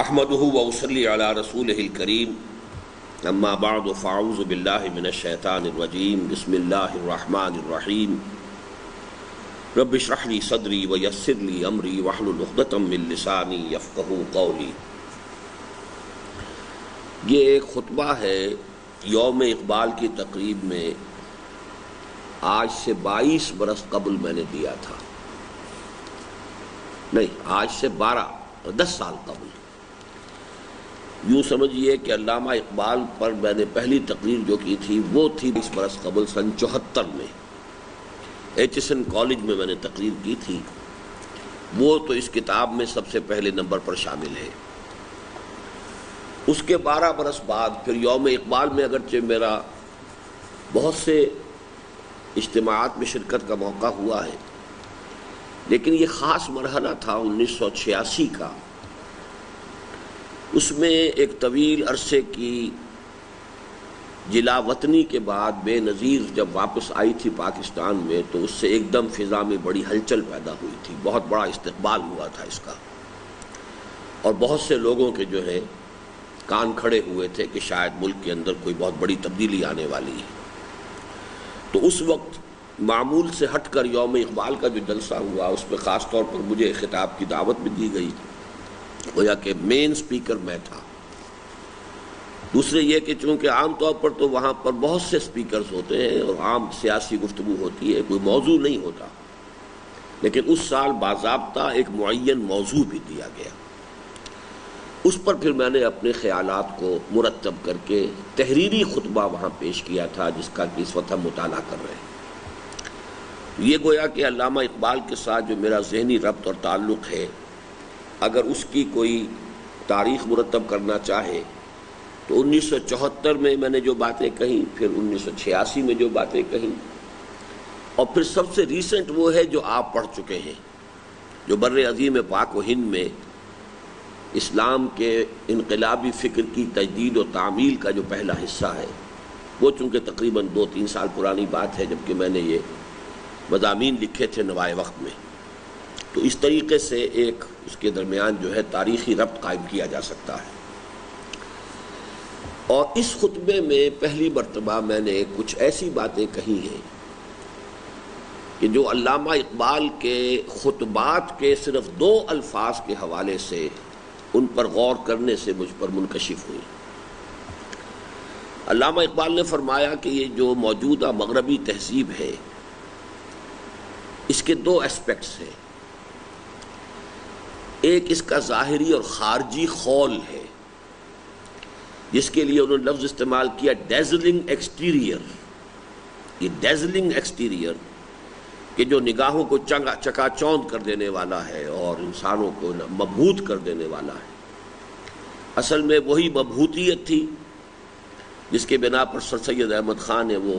احمدہ واصلی علی رسولہ الکریم اما بعد فاعوذ باللہ من الشیطان الرجیم بسم اللہ الرحمن الرحیم رب اشرح لی صدری ویسر لی امری واحلل عقدۃ من لسانی یفقہوا قولی۔ یہ ایک خطبہ ہے یوم اقبال کی تقریب میں آج سے 22 برس قبل میں نے دیا تھا، نہیں آج سے 10 سال قبل۔ یوں سمجھیے کہ علامہ اقبال پر میں نے پہلی تقریر جو کی تھی وہ تھی 20 برس قبل سن 74 میں ایچ.ایس.این کالج میں نے تقریر کی تھی۔ وہ تو اس کتاب میں سب سے پہلے نمبر پر شامل ہے۔ اس کے 12 برس بعد پھر یوم اقبال میں اگرچہ میرا بہت سے اجتماعات میں شرکت کا موقع ہوا ہے، لیکن یہ خاص مرحلہ تھا 1986 کا۔ اس میں ایک طویل عرصے کی جلا وطنی کے بعد بے نظیر جب واپس آئی تھی پاکستان میں، تو اس سے ایک دم فضا میں بڑی ہلچل پیدا ہوئی تھی، بہت بڑا استقبال ہوا تھا اس کا، اور بہت سے لوگوں کے جو ہے کان کھڑے ہوئے تھے کہ شاید ملک کے اندر کوئی بہت بڑی تبدیلی آنے والی ہے۔ تو اس وقت معمول سے ہٹ کر یوم اقبال کا جو جلسہ ہوا اس پہ خاص طور پر مجھے خطاب کی دعوت بھی دی گئی، گویا کہ مین سپیکر میں تھا۔ دوسرے یہ کہ چونکہ عام طور پر تو وہاں پر بہت سے سپیکرز ہوتے ہیں اور عام سیاسی گفتگو ہوتی ہے، کوئی موضوع نہیں ہوتا، لیکن اس سال باضابطہ ایک معین موضوع بھی دیا گیا۔ اس پر پھر میں نے اپنے خیالات کو مرتب کر کے تحریری خطبہ وہاں پیش کیا تھا، جس کا کہ اس وقت ہم مطالعہ کر رہے ہیں۔ یہ گویا کہ علامہ اقبال کے ساتھ جو میرا ذہنی ربط اور تعلق ہے، اگر اس کی کوئی تاریخ مرتب کرنا چاہے تو 1974 میں نے جو باتیں کہیں، پھر 1986 میں جو باتیں کہیں، اور پھر سب سے ریسنٹ وہ ہے جو آپ پڑھ چکے ہیں، جو بر عظیم پاک و ہند میں اسلام کے انقلابی فکر کی تجدید و تعمیل کا جو پہلا حصہ ہے۔ وہ چونکہ تقریباً 2-3 سال پرانی بات ہے جبکہ میں نے یہ مضامین لکھے تھے نوائے وقت میں، تو اس طریقے سے ایک اس کے درمیان جو ہے تاریخی ربط قائم کیا جا سکتا ہے۔ اور اس خطبے میں پہلی مرتبہ میں نے کچھ ایسی باتیں کہی ہیں کہ جو علامہ اقبال کے خطبات کے صرف 2 الفاظ کے حوالے سے ان پر غور کرنے سے مجھ پر منکشف ہوئی۔ علامہ اقبال نے فرمایا کہ یہ جو موجودہ مغربی تہذیب ہے، اس کے 2 اسپیکٹس ہیں۔ ایک اس کا ظاہری اور خارجی خول ہے، جس کے لیے انہوں نے لفظ استعمال کیا ڈیزلنگ ایکسٹیریئر۔ یہ ڈیزلنگ ایکسٹیریئر کہ جو نگاہوں کو چکا چوند کر دینے والا ہے اور انسانوں کو مبہوت کر دینے والا ہے، اصل میں وہی مبہوتیت تھی جس کے بنا پر سر سید احمد خان نے وہ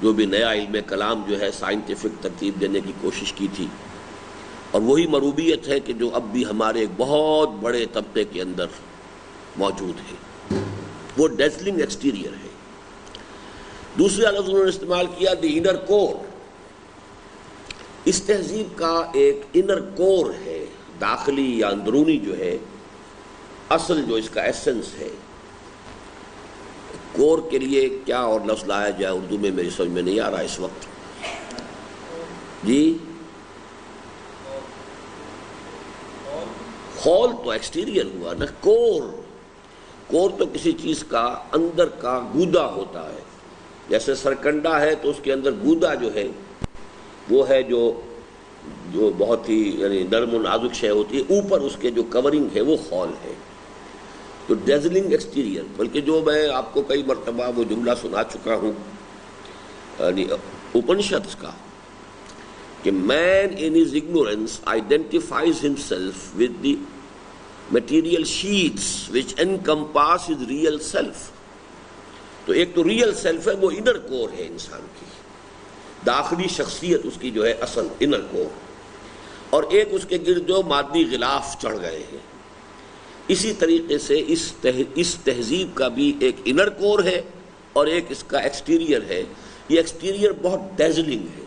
جو بھی نیا علم کلام جو ہے سائنٹیفک ترتیب دینے کی کوشش کی تھی، اور وہی مروبیت ہے کہ جو اب بھی ہمارے ایک بہت بڑے طبقے کے اندر موجود ہے، وہ ڈیزلنگ ایکسٹیریئر ہے۔ دوسرا لفظ انہوں نے استعمال کیا دی انر کور۔ اس تہذیب کا ایک انر کور ہے، داخلی یا اندرونی جو ہے، اصل جو اس کا ایسنس ہے۔ کور کے لیے کیا اور لفظ لایا جائے اردو میں میری سمجھ میں نہیں آ رہا اس وقت۔ جی خول تو ایکسٹیریئر ہوا نا، کور تو کسی چیز کا اندر کا گودا ہوتا ہے، جیسے سرکنڈا ہے تو اس کے اندر گودا جو ہے وہ ہے جو بہت ہی یعنی نرم و نازک شے ہوتی ہے، اوپر اس کے جو کورنگ ہے وہ خول ہے۔ تو ڈیزلنگ ایکسٹیریئر، بلکہ جو میں آپ کو کئی مرتبہ وہ جملہ سنا چکا ہوں یعنی اپنشدس کا کہ man in his ignorance identifies himself with the material sheets which encompass his real self۔ تو ایک تو ریئل سیلف ہے، وہ انر کور ہے انسان کی، داخلی شخصیت اس کی جو ہے اصل انر کور، اور ایک اس کے گرد جو مادی غلاف چڑھ گئے ہیں۔ اسی طریقے سے اس تہذیب کا بھی ایک انر کور ہے اور ایک اس کا ایکسٹیریئر ہے۔ یہ ایکسٹیریئر بہت ڈیزلنگ ہے۔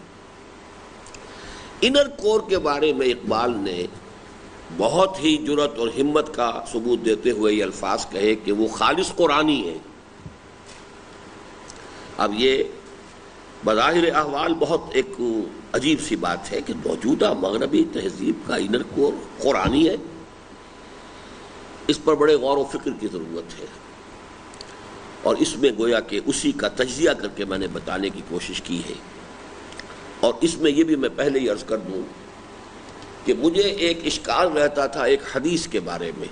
انر کور کے بارے میں اقبال نے بہت ہی جرأت اور ہمت کا ثبوت دیتے ہوئے یہ الفاظ کہے کہ وہ خالص قرآنی ہے۔ اب یہ بظاہر احوال بہت ایک عجیب سی بات ہے کہ موجودہ مغربی تہذیب کا انر کور قرآنی ہے، اس پر بڑے غور و فکر کی ضرورت ہے، اور اس میں گویا کہ اسی کا تجزیہ کر کے میں نے بتانے کی کوشش کی ہے۔ اور اس میں یہ بھی میں پہلے ہی عرض کر دوں کہ مجھے ایک اشکال رہتا تھا ایک حدیث کے بارے میں۔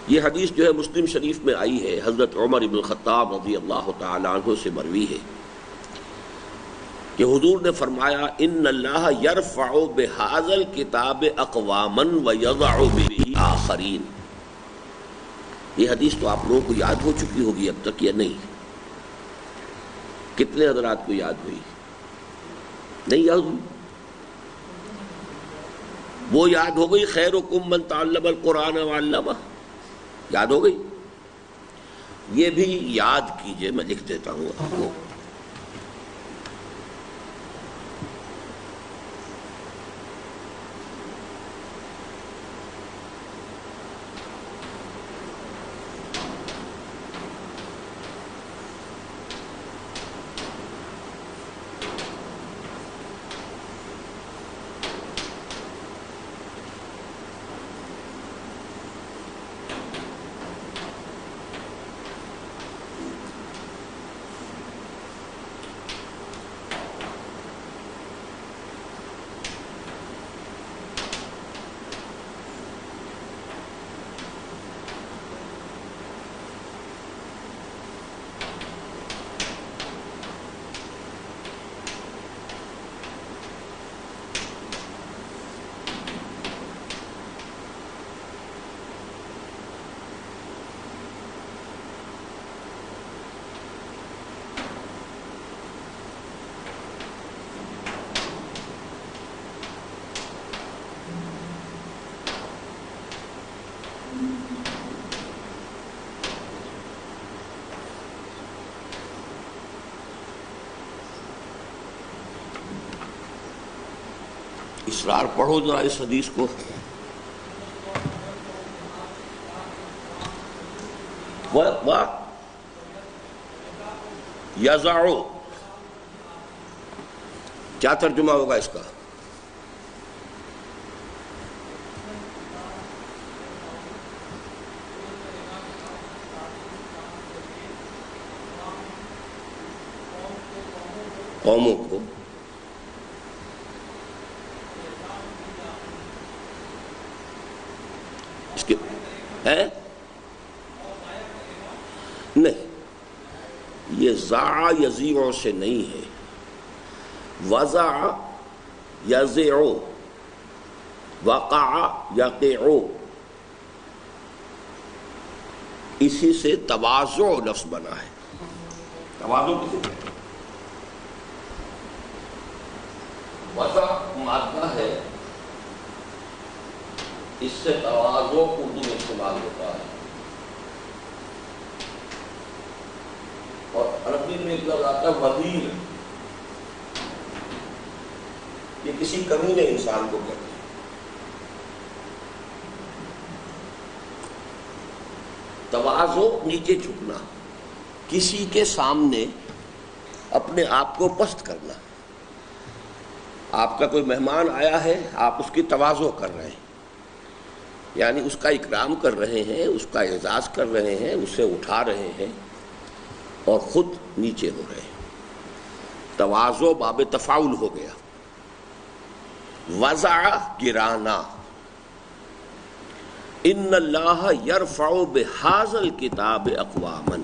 یہ حدیث جو ہے مسلم شریف میں آئی ہے، حضرت عمر بن الخطاب رضی اللہ تعالی عنہ سے مروی ہے کہ حضور نے فرمایا ان اللہ یرفع بہذا الکتاب اقواما ویضع بہ آخرین۔ یہ حدیث تو آپ لوگوں کو یاد ہو چکی ہوگی اب تک یا نہیں؟ کتنے حضرات کو یاد ہوئی؟ نہیں یاد ہوئی؟ وہ یاد ہو گئی خیرکم من تعلم القرآن وعلمہ، یاد ہو گئی؟ یہ بھی یاد کیجئے، میں لکھ دیتا ہوں آپ کو۔ اسرار پڑھو ذرا اس حدیث کو۔ یضع، کیا ترجمہ ہوگا اس کا؟ قوموں کو ہے نہیں، یہ ضاع یضیع سے نہیں ہے، وضع یضع، وقع یقع، اسی سے تواضع لفظ بنا ہے۔ تواضع کسی وضع مادہ ہے، اس سے تواضع اردو میں استعمال ہوتا ہے، اور عربی میں ایک لفظ آتا ہے وزیر، یہ کسی کمینے انسان کو کہتے ہیں۔ تواضع نیچے جھکنا، کسی کے سامنے اپنے آپ کو پست کرنا۔ آپ کا کوئی مہمان آیا ہے، آپ اس کی تواضع کر رہے ہیں، یعنی اس کا اکرام کر رہے ہیں، اس کا اعزاز کر رہے ہیں، اسے اٹھا رہے ہیں اور خود نیچے ہو رہے ہیں۔ تواضع باب تفاعل ہو گیا۔ وضع گرانا، ان اللہ یرفع بہذا الکتاب اقواما،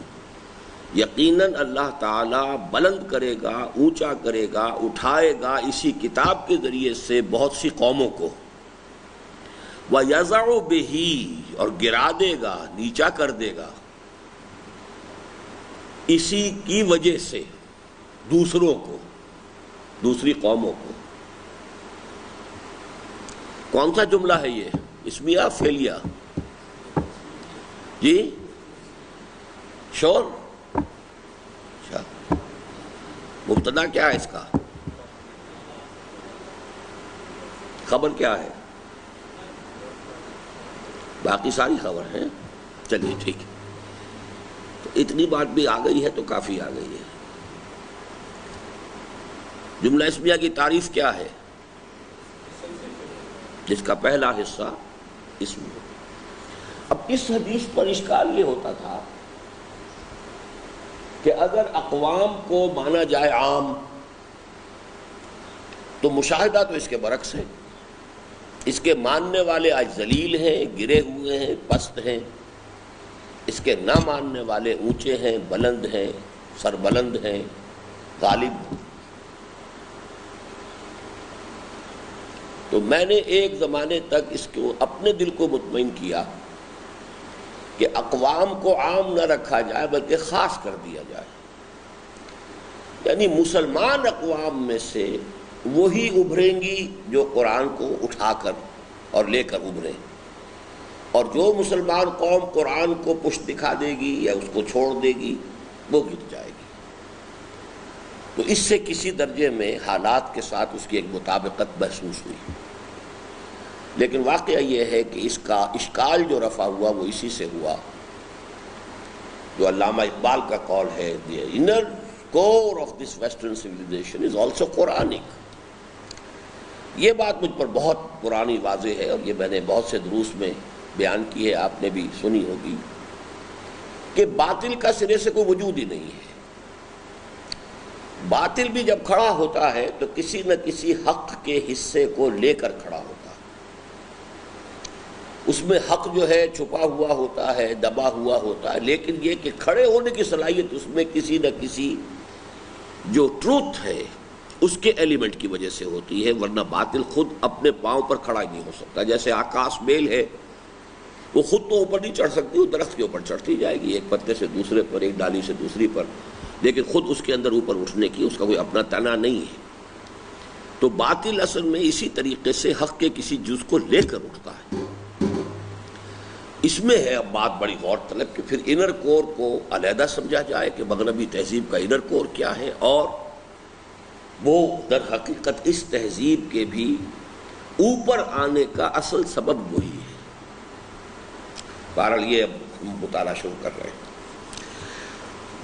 یقیناً اللہ تعالی بلند کرے گا، اونچا کرے گا، اٹھائے گا اسی کتاب کے ذریعے سے بہت سی قوموں کو۔ وَيَضَعُ بِهِ، اور گرا دے گا، نیچا کر دے گا اسی کی وجہ سے دوسروں کو، دوسری قوموں کو۔ کون سا جملہ ہے یہ؟ اسمیہ فعلیہ؟ جی شور؟ اچھا، مبتدا کیا ہے اس کا؟ خبر کیا ہے؟ باقی ساری خبر ہے. چلیے ٹھیک ہے، تو اتنی بات بھی آ گئی ہے تو کافی آ گئی ہے. جملہ اسمیہ کی تعریف کیا ہے؟ جس کا پہلا حصہ اسم. اب اس حدیث پر اشکال یہ ہوتا تھا کہ اگر اقوام کو مانا جائے عام تو مشاہدہ تو اس کے برعکس ہے. اس کے ماننے والے آج ذلیل ہیں، گرے ہوئے ہیں، پست ہیں. اس کے نہ ماننے والے اونچے ہیں، بلند ہیں، سربلند ہیں، غالب. تو میں نے ایک زمانے تک اس کو اپنے دل کو مطمئن کیا کہ اقوام کو عام نہ رکھا جائے بلکہ خاص کر دیا جائے. یعنی مسلمان اقوام میں سے وہی ابھریں گی جو قرآن کو اٹھا کر اور لے کر ابھریں، اور جو مسلمان قوم قرآن کو پشت دکھا دے گی یا اس کو چھوڑ دے گی وہ گر جائے گی. تو اس سے کسی درجے میں حالات کے ساتھ اس کی ایک مطابقت محسوس ہوئی. لیکن واقعہ یہ ہے کہ اس کا اشکال جو رفع ہوا وہ اسی سے ہوا جو علامہ اقبال کا قول ہے، the inner core of this western civilization is also Quranic. یہ بات مجھ پر بہت پرانی واضح ہے، اور یہ میں نے بہت سے دروس میں بیان کی ہے، آپ نے بھی سنی ہوگی، کہ باطل کا سرے سے کوئی وجود ہی نہیں ہے. باطل بھی جب کھڑا ہوتا ہے تو کسی نہ کسی حق کے حصے کو لے کر کھڑا ہوتا ہے. اس میں حق جو ہے چھپا ہوا ہوتا ہے، دبا ہوا ہوتا ہے، لیکن یہ کہ کھڑے ہونے کی صلاحیت اس میں کسی نہ کسی جو ٹروتھ ہے اس کے ایلیمنٹ کی وجہ سے ہوتی ہے، ورنہ باطل خود اپنے پاؤں پر کھڑا ہی نہیں ہو سکتا. جیسے آکاش بیل ہے، وہ خود تو اوپر نہیں چڑھ سکتی، وہ درخت کے اوپر چڑھتی جائے گی، ایک پتے سے دوسرے پر، ایک ڈالی سے دوسری پر، لیکن خود اس کے اندر اوپر اٹھنے کی اس کا کوئی اپنا تنا نہیں ہے. تو باطل اصل میں اسی طریقے سے حق کے کسی جز کو لے کر اٹھتا ہے. اس میں ہے اب بات بڑی غور طلب کہ پھر انر کور کو علیحدہ سمجھا جائے کہ مغربی تہذیب کا انر کور کیا ہے، اور وہ در حقیقت اس تہذیب کے بھی اوپر آنے کا اصل سبب وہی ہے. بہرحال یہ اب مطالعہ شروع کر رہے ہیں.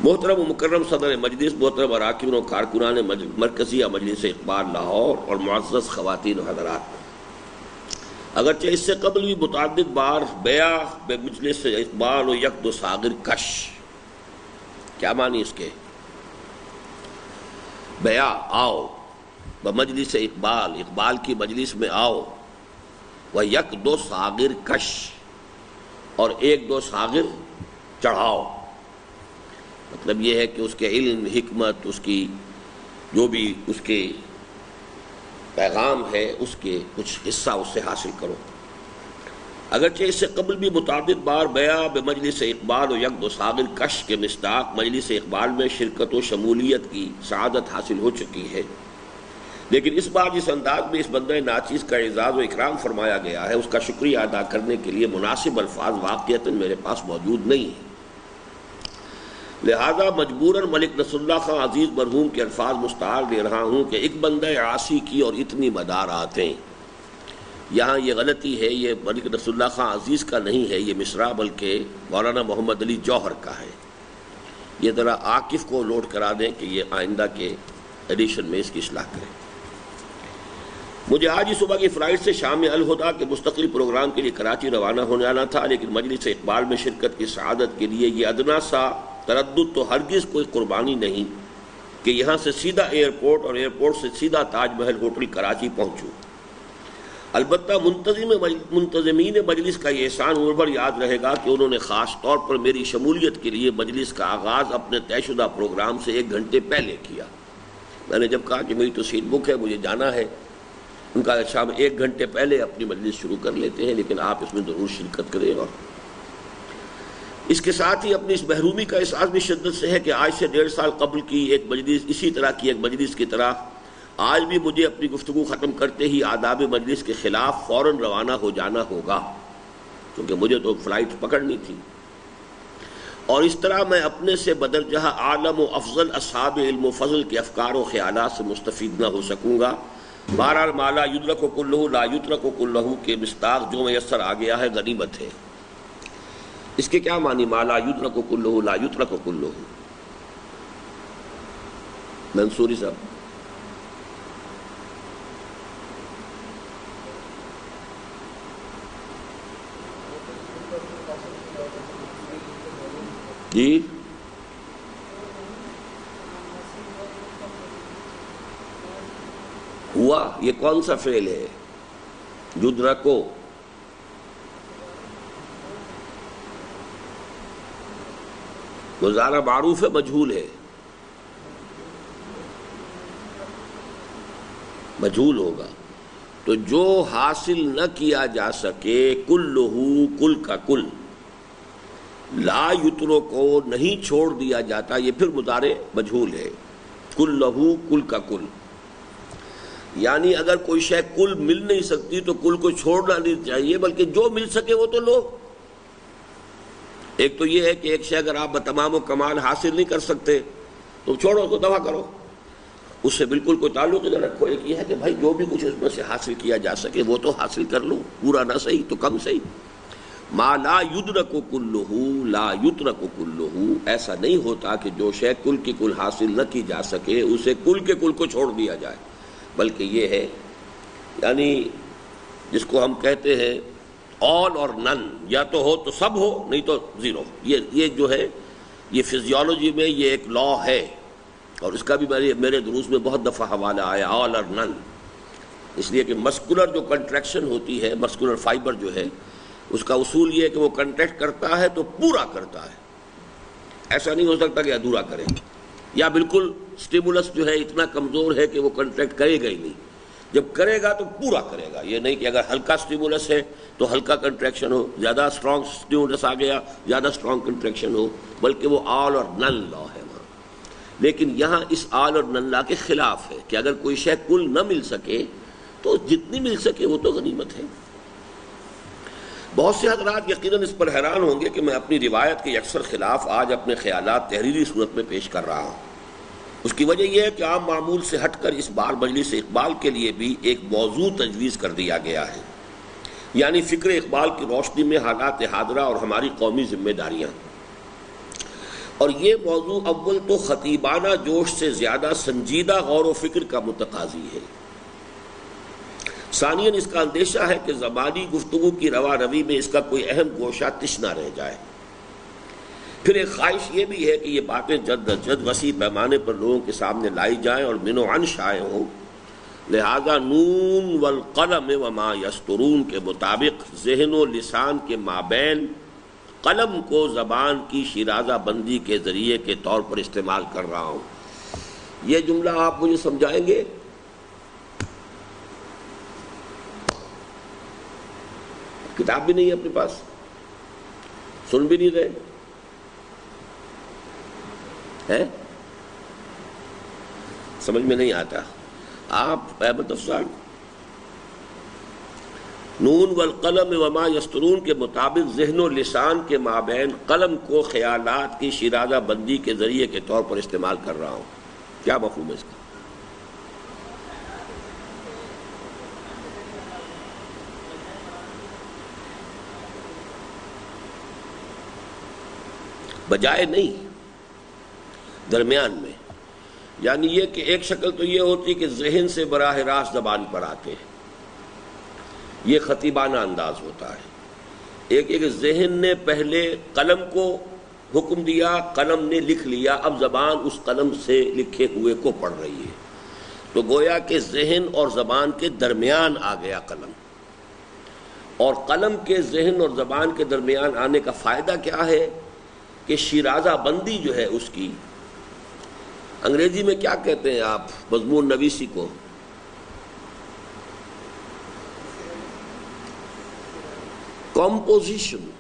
محترم و مکرم صدر مجلس، محترم اراکین و کارکنان مرکزیہ مجلس اقبال لاہور، اور معزز خواتین و حضرات، اگرچہ اس سے قبل بھی متعدد بار بیع بمجلس اقبال و یک دو ساغر کش، کیا معنی اس کے؟ بیع آؤ، بمجلس اقبال، اقبال کی مجلس میں آؤ، و یک دو ساغر کش، اور ایک دو ساغر چڑھاؤ. مطلب یہ ہے کہ اس کے علم، حکمت، اس کی جو بھی اس کے پیغام ہے اس کے کچھ حصہ اس سے حاصل کرو. اگرچہ اس سے قبل بھی متعدد بار بیع بمجلس اقبال و یک دو ساغر کش کے مصداق مجلس اقبال میں شرکت و شمولیت کی سعادت حاصل ہو چکی ہے، لیکن اس بار جس انداز میں اس بندہ ناچیز کا اعزاز و اکرام فرمایا گیا ہے اس کا شکریہ ادا کرنے کے لیے مناسب الفاظ واقعتاً میرے پاس موجود نہیں ہیں. لہذا مجبوراً ملک نصر اللہ خان عزیز مرحوم کے الفاظ مستعار دے رہا ہوں کہ ایک بندہ عاصی کی اور اتنی مداراتیں. یہاں یہ غلطی ہے، یہ ملک نصر اللہ خان عزیز کا نہیں ہے یہ مصرع، بلکہ مولانا محمد علی جوہر کا ہے. یہ ذرا عاکف کو نوٹ کرا دیں کہ یہ آئندہ کے ایڈیشن میں اس کی اصلاح کریں. مجھے آج ہی صبح کی فلائٹ سے شام الہدا کے مستقل پروگرام کے لیے کراچی روانہ ہونے آنا تھا، لیکن مجلس اقبال میں شرکت کی سعادت کے لیے یہ ادنا سا تردد تو ہرگز کوئی قربانی نہیں کہ یہاں سے سیدھا ایئرپورٹ اور ایئرپورٹ سے سیدھا تاج محل ہوٹل کراچی پہنچوں. البتہ منتظمین مجلس کا یہ احسان عمر بھر یاد رہے گا کہ انہوں نے خاص طور پر میری شمولیت کے لیے مجلس کا آغاز اپنے طے شدہ پروگرام سے 1 گھنٹے پہلے کیا. میں نے جب کہا کہ میری تو سیٹ بک ہے، مجھے جانا ہے، ان کا شام 1 گھنٹے پہلے اپنی مجلس شروع کر لیتے ہیں، لیکن آپ اس میں ضرور شرکت کریں. اور اس کے ساتھ ہی اپنی اس محرومی کا احساس بھی شدت سے ہے کہ آج سے 1.5 سال قبل کی ایک مجلس، اسی طرح کی ایک مجلس کی طرح آج بھی مجھے اپنی گفتگو ختم کرتے ہی آداب مجلس کے خلاف فوراً روانہ ہو جانا ہوگا، کیونکہ مجھے تو فلائٹ پکڑنی تھی. اور اس طرح میں اپنے سے بدرجہ عالم و افضل اصحاب علم و فضل کے افکار و خیالات سے مستفید نہ ہو سکوں گا. بہرحال ما لا یدرک کلہ لا یترک کلہ کے مصداق جو میسر آ گیا ہے غنیمت ہے. اس کے کیا معنی؟ ما لا یدرک کلہ لا یترک کلہ. منصوری صاحب جی. ہوا یہ کون سا فعل ہے؟ یدرکو. مضارع معروف ہے مجہول ہے؟ مجہول ہوگا. تو جو حاصل نہ کیا جا سکے کلہ، کل کا کل، لا یترو کو نہیں چھوڑ دیا جاتا، یہ پھر مضارع مجہول ہے. کلہ، کل کا کل، یعنی اگر کوئی شے کل مل نہیں سکتی تو کل کو چھوڑنا نہیں چاہیے، بلکہ جو مل سکے وہ تو لو. ایک تو یہ ہے کہ ایک شے اگر آپ بتمام و کمال حاصل نہیں کر سکتے تو چھوڑو، تو دفع کرو، اس سے بالکل کوئی تعلق نہ رکھو. ایک یہ ہے کہ بھائی جو بھی کچھ اس میں سے حاصل کیا جا سکے وہ تو حاصل کر لو، پورا نہ صحیح تو کم صحیح. ما لا یدرک کلہ لا یترک کلہ، ایسا نہیں ہوتا کہ جو شے کل کی کل حاصل نہ کی جا سکے اسے کل کے کل کو چھوڑ دیا جائے، بلکہ یہ ہے یعنی جس کو ہم کہتے ہیں آل اور نن، یا تو ہو تو سب ہو، نہیں تو زیرو. یہ جو ہے یہ فزیولوجی میں یہ ایک لا ہے، اور اس کا بھی میرے دروس میں بہت دفعہ حوالہ آیا، آل اور نن. اس لیے کہ مسکولر جو کنٹریکشن ہوتی ہے، مسکولر فائبر جو ہے، اس کا اصول یہ ہے کہ وہ کنٹریکٹ کرتا ہے تو پورا کرتا ہے. ایسا نہیں ہو سکتا کہ ادھورا کرے، یا بالکل سٹیمولس جو ہے اتنا کمزور ہے کہ وہ کنٹریکٹ کرے گا ہی نہیں. جب کرے گا تو پورا کرے گا. یہ نہیں کہ اگر ہلکا سٹیمولس ہے تو ہلکا کنٹریکشن ہو، زیادہ اسٹرانگ سٹیمولس آ گیا زیادہ اسٹرانگ کنٹریکشن ہو، بلکہ وہ آل اور نن لا ہے وہاں. لیکن یہاں اس آل اور نن لا کے خلاف ہے کہ اگر کوئی شے کل نہ مل سکے تو جتنی مل سکے وہ تو غنیمت ہے. بہت سے حضرات یقیناً اس پر حیران ہوں گے کہ میں اپنی روایت کے اکثر خلاف آج اپنے خیالات تحریری صورت میں پیش کر رہا ہوں. اس کی وجہ یہ ہے کہ عام معمول سے ہٹ کر اس بار مجلس اقبال کے لیے بھی ایک موضوع تجویز کر دیا گیا ہے، یعنی فکر اقبال کی روشنی میں حالات حاضرہ اور ہماری قومی ذمہ داریاں. اور یہ موضوع اول تو خطیبانہ جوش سے زیادہ سنجیدہ غور و فکر کا متقاضی ہے. ثانیاً اس کا اندیشہ ہے کہ زبانی گفتگو کی روا روی میں اس کا کوئی اہم گوشہ تش نہ رہ جائے. پھر ایک خواہش یہ بھی ہے کہ یہ باتیں جد از جد وسیع پیمانے پر لوگوں کے سامنے لائی جائیں اور من و عن شائع ہوں. لہذا نون والقلم وما یسطرون کے مطابق ذہن و لسان کے مابین قلم کو زبان کی شیرازہ بندی کے ذریعے کے طور پر استعمال کر رہا ہوں. یہ جملہ آپ مجھے سمجھائیں گے؟ کتاب بھی نہیں ہے اپنے پاس، سن بھی نہیں رہے ہیں، سمجھ میں نہیں آتا. آپ احمد افضال نون والقلم وما یسطرون کے مطابق ذہن و لسان کے مابین قلم کو خیالات کی شیرازہ بندی کے ذریعے کے طور پر استعمال کر رہا ہوں. کیا مفہوم ہے اس کا؟ بجائے نہیں، درمیان میں. یعنی یہ کہ ایک شکل تو یہ ہوتی کہ ذہن سے براہ راست زبان پر آتے ہیں، یہ خطیبانہ انداز ہوتا ہے. ایک ایک ذہن نے پہلے قلم کو حکم دیا، قلم نے لکھ لیا، اب زبان اس قلم سے لکھے ہوئے کو پڑھ رہی ہے. تو گویا کہ ذہن اور زبان کے درمیان آ گیا قلم. اور قلم کے ذہن اور زبان کے درمیان آنے کا فائدہ کیا ہے کہ شیرازہ بندی جو ہے اس کی، انگریزی میں کیا کہتے ہیں آپ مضمون نویسی کو؟ Composition.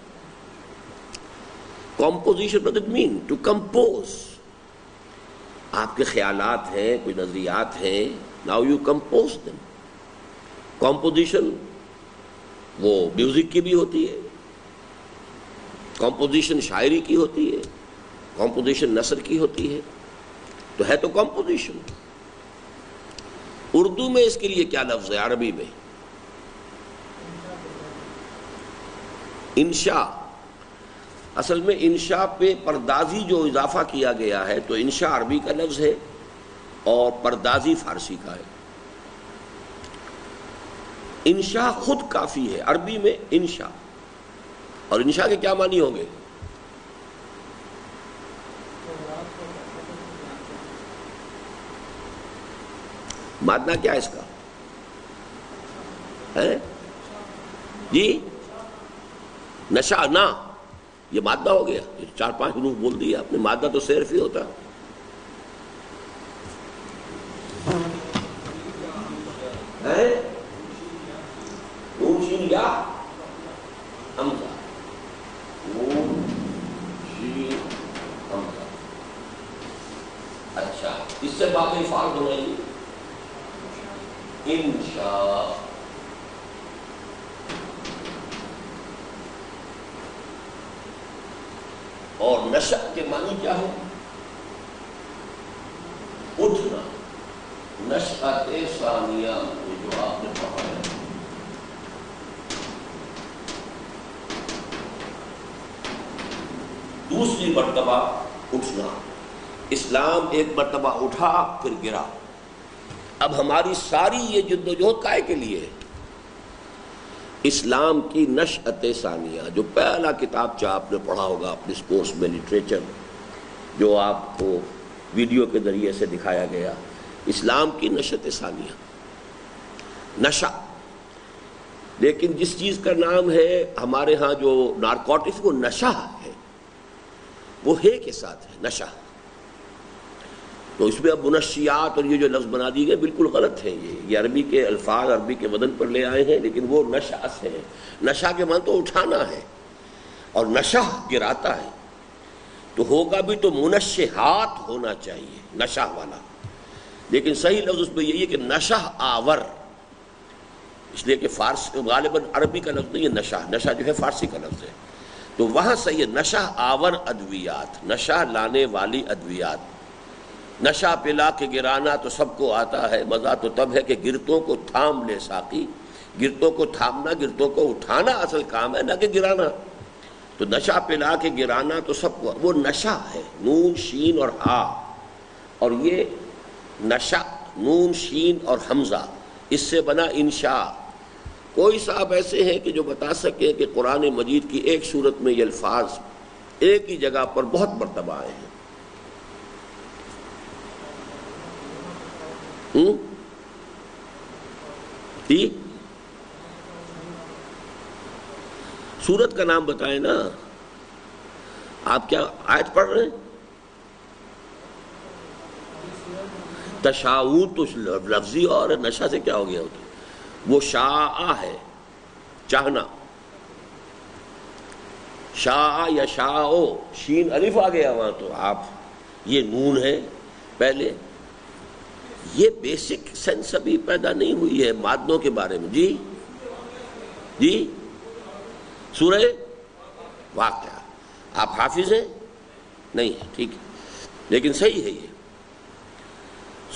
Composition what does it mean? To compose. آپ کے خیالات ہیں، کوئی نظریات ہیں، now you compose them. Composition وہ میوزک کی بھی ہوتی ہے، کمپوزیشن شاعری کی ہوتی ہے، کمپوزیشن نثر کی ہوتی ہے، تو ہے تو کمپوزیشن. اردو میں اس کے لیے کیا لفظ ہے عربی میں؟ انشاء. اصل میں انشاء پہ پردازی جو اضافہ کیا گیا ہے تو انشاء عربی کا لفظ ہے اور پردازی فارسی کا ہے. انشاء خود کافی ہے عربی میں انشاء، اور انشاء کے کیا معنی ہوں گے؟ مادہ کیا ہے اس کا ہے جی؟ نشا نا، یہ مادہ ہو گیا. یہ 4-5 حروف بول دیا آپ نے، مادہ تو صرف ہی ہوتا ہے. نون شین یا حمزہ، نون شین حمزہ. اچھا، اس سے باقی فعال ہو رہی انشاء. اور نشأ کے معنی کیا ہے؟ اٹھنا. نشأت ثانیہ جو آپ نے پڑھا ہے، دوسری مرتبہ اٹھنا. اسلام ایک مرتبہ اٹھا پھر گرا. اب ہماری ساری یہ جدوجہد کائے کے لیے؟ اسلام کی نشأت ثانیہ، جو پہلا کتابچہ آپ نے پڑھا ہوگا اپنے اس کورس میں، لٹریچر، جو آپ کو ویڈیو کے ذریعے سے دکھایا گیا. اسلام کی نشأت ثانیہ، نشہ. لیکن جس چیز کا نام ہے ہمارے ہاں جو نارکوٹکس، وہ نشہ ہے، وہ ہے کے ساتھ ہے نشہ. تو اس میں اب منشیات اور یہ جو لفظ بنا دیے گئے بالکل غلط ہیں. یہ عربی کے الفاظ عربی کے وزن پر لے آئے ہیں، لیکن وہ نشہ سے ہے. نشہ کے معنی تو اٹھانا ہے، اور نشہ گراتا ہے. تو ہوگا بھی تو منشہات ہونا چاہیے، نشہ والا. لیکن صحیح لفظ اس میں یہی ہے کہ نشہ آور، اس لیے کہ فارسی غالباً عربی کا لفظ نہیں ہے نشہ. نشہ جو ہے فارسی کا لفظ ہے، تو وہاں صحیح ہے نشہ آور ادویات، نشہ لانے والی ادویات. نشہ پلا کے گرانا تو سب کو آتا ہے، مزہ تو تب ہے کہ گرتوں کو تھام لے ساقی. گرتوں کو تھامنا، گرتوں کو اٹھانا اصل کام ہے، نہ کہ گرانا. تو نشہ پلا کے گرانا تو سب کو، وہ نشہ ہے. نون شین اور ہا، اور یہ نشہ نون شین اور حمزہ، اس سے بنا انشاء. کوئی صاحب ایسے ہیں کہ جو بتا سکے کہ قرآن مجید کی ایک سورت میں یہ الفاظ ایک ہی جگہ پر بہت مرتبہ آئے ہیں؟ جی، سورت کا نام بتائیں نا. آپ کیا آیت پڑھ رہے ہیں؟ تشاؤن تو لفظی، اور نشہ سے کیا ہو گیا ہوتا؟ وہ شاء ہے، چاہنا. شاء یا شاء، شین الف آ گیا وہاں، تو آپ یہ نون ہے پہلے. یہ بیسک سینس ابھی پیدا نہیں ہوئی ہے مادوں کے بارے میں. جی جی، سورہ واقعہ. آپ حافظ ہیں؟ نہیں ہے، ٹھیک ہے، لیکن صحیح ہے. یہ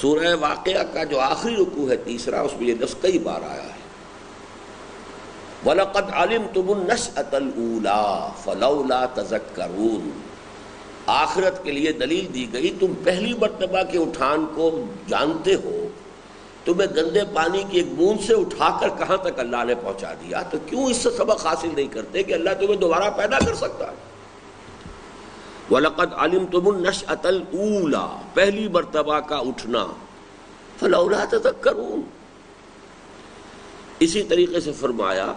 سورہ واقعہ کا جو آخری رکوع ہے تیسرا، اس میں یہ لفظ کئی بار آیا ہے. وَلَقَدْ عَلِمْتُمُ النَّشْأَةَ الْأُولَىٰ فَلَوْلَا تَذَكَّرُونَ. آخرت کے لیے دلیل دی گئی، تم پہلی مرتبہ کے اٹھان کو جانتے ہو. تمہیں گندے پانی کی ایک بوند سے اٹھا کر کہاں تک اللہ نے پہنچا دیا، تو کیوں اس سے سبق حاصل نہیں کرتے کہ اللہ تمہیں دوبارہ پیدا کر سکتا ہے. وَلَقَدْ عَلِمْتُمُ النَّشْأَةَ الْأُولَىٰ، پہلی مرتبہ کا اٹھنا. فَلَوْلَا تَذَكَّرُونَ. اسی طریقے سے فرمایا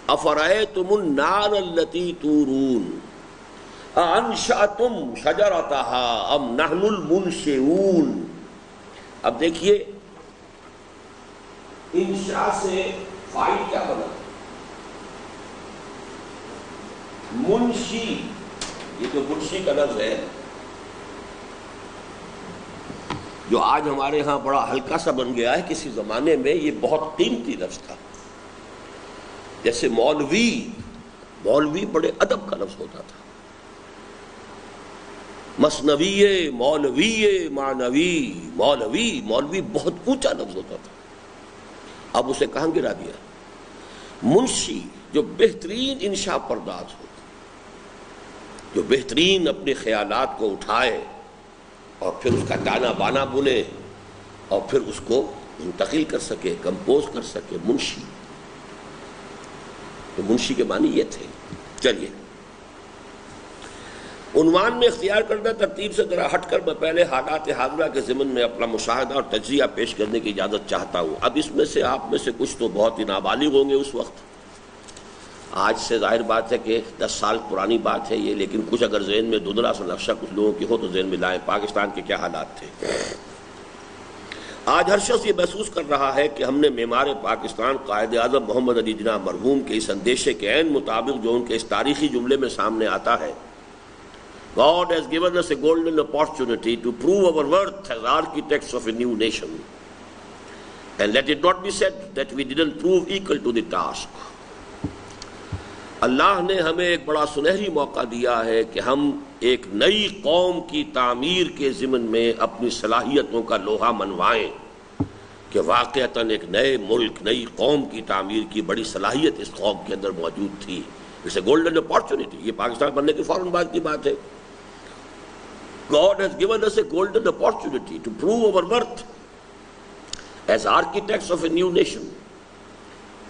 أَفَرَأَيْتُمُ النَّارَ الَّتِي تُورُونَ أَأَنشَأْتُمْ شَجَرَتَهَا أَمْ نَحْنُ الْمُنشِئُونَ. اب دیکھیے انشاء سے فاعل کیا بنا؟ منشی. یہ جو منشی کا لفظ ہے، جو آج ہمارے ہاں بڑا ہلکا سا بن گیا ہے، کسی زمانے میں یہ بہت قیمتی لفظ تھا. جیسے مولوی، مولوی بڑے ادب کا لفظ ہوتا تھا. مثنوی، مولوی، معنوی. مولوی، مولوی بہت اونچا لفظ ہوتا تھا. اب اسے کہاں گرا دیا؟ منشی، جو بہترین انشاء پرداز ہو. جو بہترین اپنے خیالات کو اٹھائے اور پھر اس کا تانا بانا بنے اور پھر اس کو منتقل کر سکے، کمپوز کر سکے، منشی. تو منشی کے معنی یہ تھے. چلیے عنوان میں اختیار کردہ ترتیب سے ذرا ہٹ کر میں پہلے حالات حاضرہ کے ضمن میں اپنا مشاہدہ اور تجزیہ پیش کرنے کی اجازت چاہتا ہوں. اب اس میں سے آپ میں سے کچھ تو بہت ہی نابالغ ہوں گے اس وقت، آج سے ظاہر بات ہے کہ 10 سال پرانی بات ہے یہ، لیکن کچھ اگر ذہن میں دھندلا سا نقشہ کچھ لوگوں کی ہو تو ذہن میں لائیں پاکستان کے کیا حالات تھے. آج ہر شخص یہ محسوس کر رہا ہے کہ ہم نے معمار پاکستان قائد اعظم محمد علی جناح مرحوم کے اس اندیشے کے عین مطابق جو ان کے اس تاریخی جملے میں سامنے آتا ہے، God has given us a golden opportunity to prove our worth as architects of a new nation. And let it not be said that we didn't prove equal to the task. اللہ نے ہمیں ایک بڑا سنہری موقع دیا ہے کہ ہم ایک نئی قوم کی تعمیر کے ضمن میں اپنی صلاحیتوں کا لوہا منوائیں کہ واقعتاً ایک نئے ملک، نئی قوم کی تعمیر کی بڑی صلاحیت اس قوم کے اندر موجود تھی. It's a golden opportunity. یہ پاکستان بننے کے فوراً بعد کی بات ہے. God has given us a golden opportunity to prove our worth as architects of a new nation.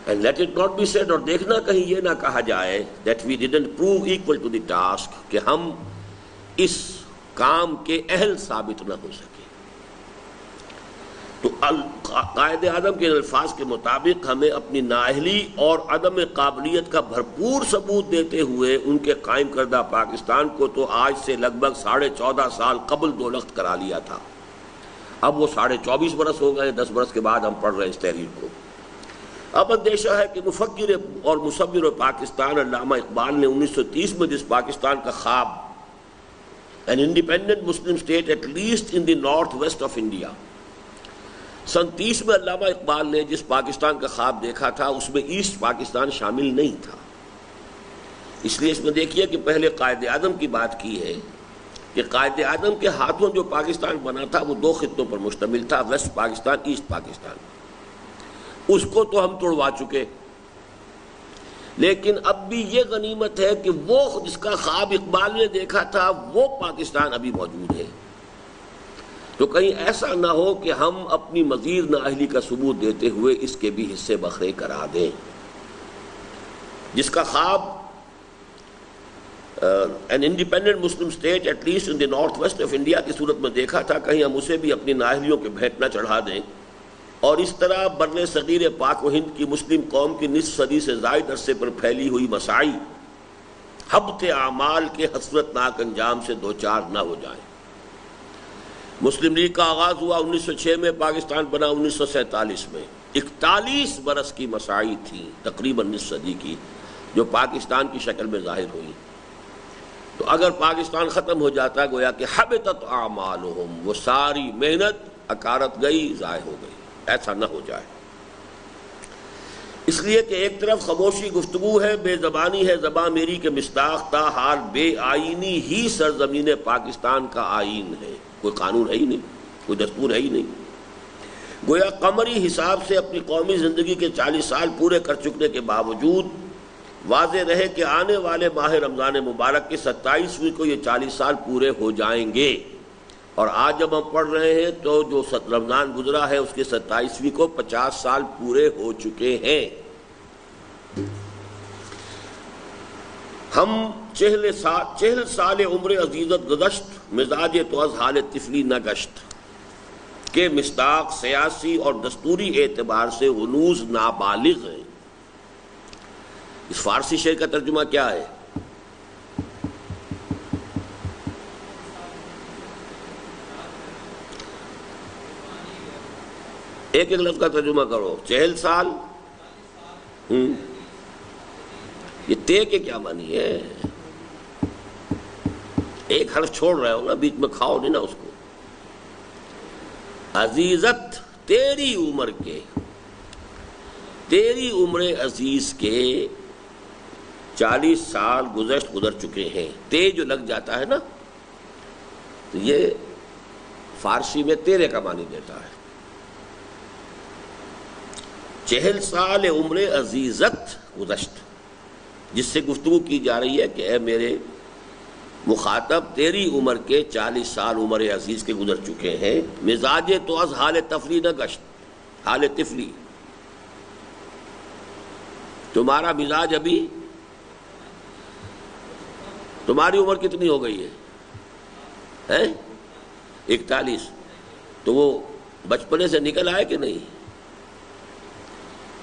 And let it not be said, اور دیکھنا کہیں یہ نہ کہا جائے that we didn't prove equal to the task، کہ ہم اس کام کے اہل ثابت نہ ہو سکے. تو قائد اعظم کے الفاظ کے مطابق ہمیں اپنی نااہلی اور عدم قابلیت کا بھرپور ثبوت دیتے ہوئے ان کے قائم کردہ پاکستان کو تو آج سے لگ بھگ 14.5 سال قبل دولخت کرا لیا تھا. اب وہ 24.5 برس ہو گئے، 10 برس کے بعد ہم پڑھ رہے ہیں اس تحریر کو. اب اندیشہ ہے کہ مفکر اور مصور پاکستان علامہ اقبال نے 1930 میں جس پاکستان کا خواب، an independent Muslim state at least in the north west of India، 30 میں علامہ اقبال نے جس پاکستان کا خواب دیکھا تھا اس میں ایسٹ پاکستان شامل نہیں تھا. اس لیے اس میں دیکھیے کہ پہلے قائد اعظم کی بات کی ہے کہ قائد اعظم کے ہاتھوں جو پاکستان بنا تھا وہ 2 خطوں پر مشتمل تھا، ویسٹ پاکستان، ایسٹ پاکستان. اس کو تو ہم توڑوا چکے، لیکن اب بھی یہ غنیمت ہے کہ وہ جس کا خواب اقبال نے دیکھا تھا وہ پاکستان ابھی موجود ہے. تو کہیں ایسا نہ ہو کہ ہم اپنی مزید نااہلی کا ثبوت دیتے ہوئے اس کے بھی حصے بکھرے کرا دیں. جس کا خواب an independent Muslim state at least in the north west of India کی صورت میں دیکھا تھا، کہیں ہم اسے بھی اپنی نااہلیوں کے بھیٹ نہ چڑھا دیں اور اس طرح بر صغیر پاک و ہند کی مسلم قوم کی نصف صدی سے زائد عرصے پر پھیلی ہوئی مساعی حبط اعمال کے حسرتناک انجام سے دوچار نہ ہو جائیں. مسلم لیگ کا آغاز ہوا 1906 میں، پاکستان بنا 1947 میں. 41 برس کی مساعی تھی، تقریباً نصف صدی کی، جو پاکستان کی شکل میں ظاہر ہوئی. تو اگر پاکستان ختم ہو جاتا گویا کہ حبطت اعمالہم، وہ ساری محنت اکارت گئی، ضائع ہو گئی. ایسا نہ ہو جائے. اس لیے کہ ایک طرف خاموشی گفتگو ہے، بے زبانی ہے زباں میری کے مصداق، تا حال بے آئینی ہی سرزمین پاکستان کا آئین ہے. کوئی قانون ہے ہی نہیں، کوئی دستور ہے ہی نہیں. گویا قمری حساب سے اپنی قومی زندگی کے 40 سال پورے کر چکنے کے باوجود واضح رہے کہ آنے والے ماہ رمضان مبارک کے 27ویں کو یہ 40 سال پورے ہو جائیں گے. اور آج جب ہم پڑھ رہے ہیں تو جو رمضان گزرا ہے اس کے 27ویں کو 50 سال پورے ہو چکے ہیں. ہم 40 سال عمر عزیزت گذشت، مزاج تو از حال طفلی نہ گشت کے مصداق سیاسی اور دستوری اعتبار سے ہنوز نابالغ ہیں. اس فارسی شعر کا ترجمہ کیا ہے؟ ایک لفظ کا ترجمہ کرو. 40 سال. یہ تے کے کیا معنی ہے؟ ایک حرف چھوڑ رہے ہو نا، بیچ میں کھاؤ نہیں نا اس کو. عزیزت، تیری عمر کے، تیری عمر عزیز کے 40 سال گزر چکے ہیں. تے جو لگ جاتا ہے نا تو یہ فارسی میں تیرے کا معنی دیتا ہے. 40 سال عمر عزیزت گزشت، جس سے گفتگو کی جا رہی ہے کہ اے میرے مخاطب تیری عمر کے 40 سال عمر عزیز کے گزر چکے ہیں، مزاج تو از حال تفلی نہ گشت، حال طفلی، تمہارا مزاج ابھی، تمہاری عمر کتنی ہو گئی ہے 41، تو وہ بچپنے سے نکل آئے کہ نہیں؟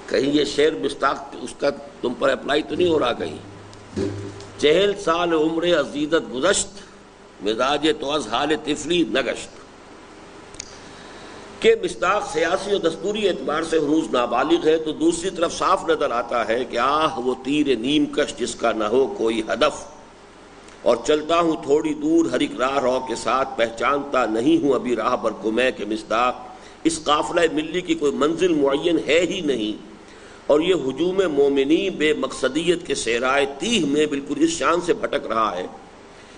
کہیں یہ شعر مستاق اس کا تم پر اپلائی تو نہیں ہو رہا کہیں؟ 40 سال عمر عزیزت گزشت، مزاج تو از حال طفلی نگشت، کہ مصداق سیاسی اور دستوری اعتبار سے ہنوز نابالغ ہے، تو دوسری طرف صاف نظر آتا ہے کہ آہ وہ تیر نیم کش جس کا نہ ہو کوئی ہدف، اور چلتا ہوں تھوڑی دور ہر ایک راہ رو کے ساتھ، پہچانتا نہیں ہوں ابھی راہ بر کو میں، کہ مصداق اس قافلہ ملی کی کوئی منزل معین ہے ہی نہیں، اور یہ ہجوم مومنی بے مقصدیت کے صحرائے تیہ میں بالکل اس شان سے بھٹک رہا ہے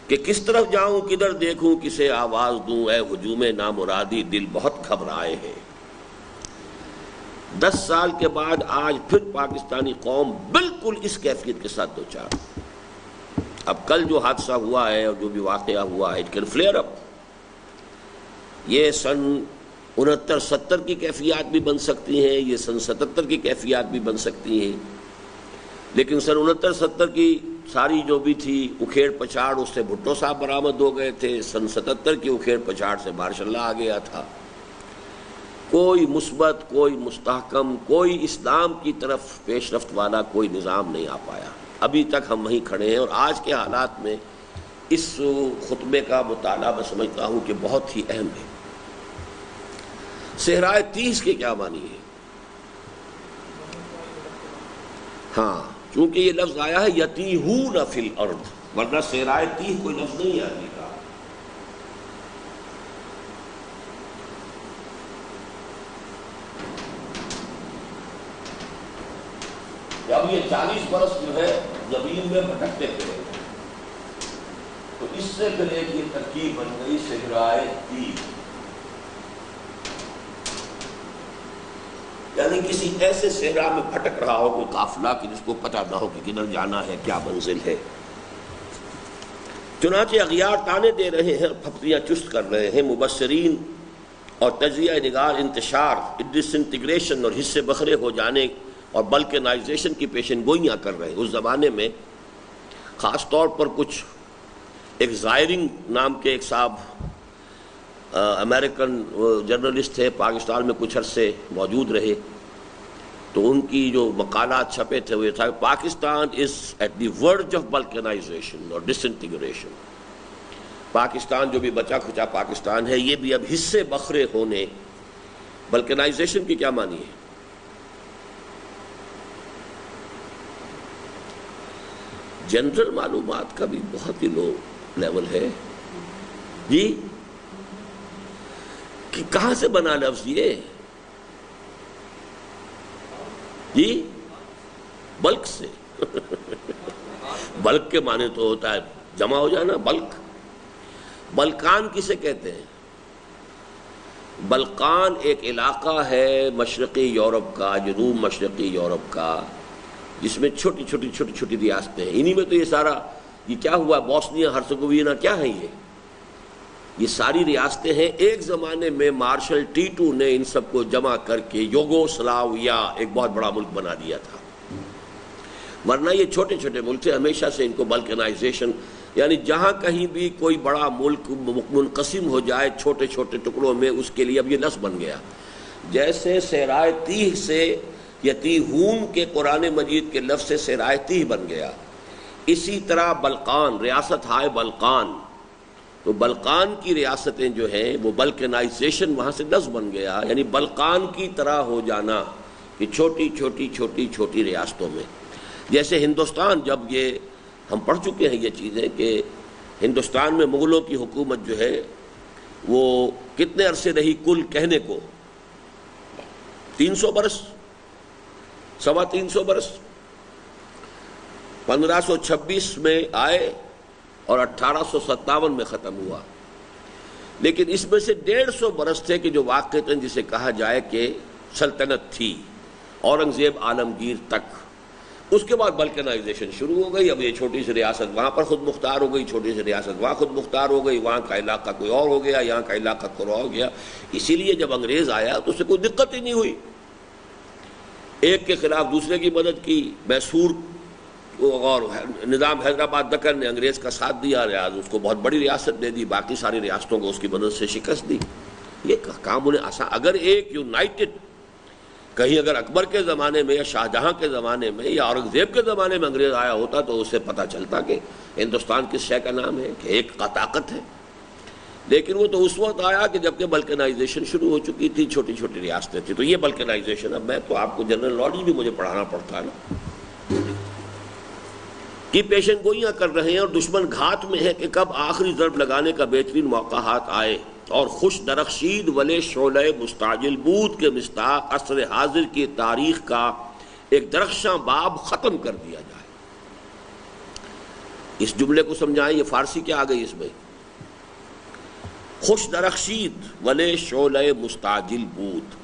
کہ کس طرف جاؤں کدھر دیکھوں کسے آواز دوں، اے ہجوم نامرادی دل بہت گھبرائے ہیں۔ 10 سال کے بعد آج پھر پاکستانی قوم بالکل اس کیفیت کے ساتھ دوچار۔ اب کل جو حادثہ ہوا ہے اور جو بھی واقعہ ہوا ہے، اٹ کین فلیئر اپ، یہ سن 69-70 کی کیفیات بھی بن سکتی ہیں، یہ سن 77 کی کیفیات بھی بن سکتی ہیں، لیکن سن 69-70 کی ساری جو بھی تھی اکھیڑ پچھاڑ، اس سے بھٹو صاحب برآمد ہو گئے تھے، سن 77 کی اکھیڑ پچھاڑ سے ماشاء اللہ آ گیا تھا، کوئی مثبت، کوئی مستحکم، کوئی اسلام کی طرف پیش رفت والا کوئی نظام نہیں آ پایا۔ ابھی تک ہم وہیں کھڑے ہیں، اور آج کے حالات میں اس خطبے کا مطالعہ میں سمجھتا ہوں کہ بہت ہی اہم ہے۔ صحرائے 30 کے کیا معنی ہے؟ ہاں، چونکہ یہ لفظ آیا ہے یتیہون فی الارض، ورنہ صحرائے 30 کوئی لفظ نہیں آنے کا۔ جب یہ 40 برس جو ہے زمین میں بھٹکتے پھرے، تو اس سے پھر ایک یہ ترکیب بن گئی صحرائے 30، یعنی کسی ایسے صحرا میں بھٹک رہا ہو کوئی قافلہ کہ جس کو پتہ نہ ہو کہ کدھر جانا ہے، کیا منزل ہے۔ چنانچہ اغیار تانے دے رہے ہیں، پھپتیاں چست کر رہے ہیں، مبصرین اور تجزیہ نگار انتشار، ڈس انٹیگریشن اور حصے بکھرے ہو جانے اور بلکنائزیشن کی پیشن گوئیاں کر رہے ہیں۔ اس زمانے میں خاص طور پر کچھ ایک زائرنگ نام کے ایک صاحب امریکن جرنلسٹ تھے، پاکستان میں کچھ عرصے موجود رہے، تو ان کی جو مقالات چھپے تھے وہ یہ تھا کہ پاکستان از ایٹ دی ورج آف بلکنائزیشن اور ڈس انٹیگریشن، پاکستان جو بھی بچا کھچا پاکستان ہے یہ بھی اب حصے بکھرے ہونے۔ بلکنائزیشن کی کیا معنی ہے؟ جنرل معلومات کا بھی بہت ہی لو لیول ہے جی، کہ کہاں سے بنا لفظ یہ جی؟ بلک سے بلک کے معنی تو ہوتا ہے جمع ہو جانا، بلک۔ بلکان کسے کہتے ہیں؟ بلقان ایک علاقہ ہے مشرقی یورپ کا، جنوب مشرقی یورپ کا، جس میں چھوٹی چھوٹی ریاستیں ہیں۔ انہی میں تو یہ سارا یہ کیا ہوا، بوسنیا ہرسگووینا کیا ہے یہ ساری ریاستیں ہیں۔ ایک زمانے میں مارشل ٹیٹو نے ان سب کو جمع کر کے یوگوسلاویا ایک بہت بڑا ملک بنا دیا تھا، ورنہ یہ چھوٹے چھوٹے ملک تھے۔ ہمیشہ سے ان کو بلکنائزیشن، یعنی جہاں کہیں بھی کوئی بڑا ملک منقسم ہو جائے چھوٹے چھوٹے ٹکڑوں میں، اس کے لیے اب یہ لفظ بن گیا۔ جیسے صحرائے 30 سے یتیہون کے قرآن مجید کے لفظ سے صحرائے 30 بن گیا، اسی طرح بلقان، ریاست ہائے بلقان، تو بلقان کی ریاستیں جو ہیں وہ بلکنائزیشن وہاں سے لفظ بن گیا، یعنی بلقان کی طرح ہو جانا کہ چھوٹی ریاستوں میں۔ جیسے ہندوستان، جب یہ ہم پڑھ چکے ہیں یہ چیزیں کہ ہندوستان میں مغلوں کی حکومت جو ہے وہ کتنے عرصے رہی کل کہنے کو؟ 300 برس، 325 برس۔ 1526 میں آئے اور 1857 میں ختم ہوا، لیکن اس میں سے 150 برس تھے کہ جو واقعتاً جسے کہا جائے کہ سلطنت تھی، اورنگزیب عالمگیر تک۔ اس کے بعد بلکنائزیشن شروع ہو گئی. اب یہ چھوٹی سی ریاست وہاں پر خود مختار ہو گئی, چھوٹی سی ریاست وہاں خود مختار ہو گئی, وہاں کا علاقہ کوئی اور ہو گیا, یہاں کا علاقہ کوئی اور ہو گیا. اسی لیے جب انگریز آیا تو اسے کوئی دقت ہی نہیں ہوئی, ایک کے خلاف دوسرے کی مدد کی. میسور اور نظام حیدرآباد دکن نے انگریز کا ساتھ دیا, ریاض اس کو بہت بڑی ریاست دے دی, باقی ساری ریاستوں کو اس کی مدد سے شکست دی. یہ کام انہیں آسان. اگر ایک یونائٹڈ کہیں اگر اکبر کے زمانے میں یا شاہ جہاں کے زمانے میں یا اورنگزیب کے زمانے میں انگریز آیا ہوتا تو اسے پتہ چلتا کہ ہندوستان کس شے کا نام ہے, کہ ایک کا طاقت ہے. لیکن وہ تو اس وقت آیا کہ جبکہ بلکنائزیشن شروع ہو چکی تھی, چھوٹی چھوٹی ریاستیں تھیں. تو یہ بلکنائزیشن, اب میں تو آپ کو جنرل نالج بھی مجھے پڑھانا پڑتا ہے نا, کی پیشن گوئیاں کر رہے ہیں, اور دشمن گھات میں ہے کہ کب آخری ضرب لگانے کا بہترین موقع ہاتھ آئے, اور خوش درخشید ولے شعلہ مستعجل بود کے مصداق عصر حاضر کی تاریخ کا ایک درخشاں باب ختم کر دیا جائے. اس جملے کو سمجھائیں, یہ فارسی کیا آ گئی اس میں؟ خوش درخشید ولے شعلہ مستعجل بود.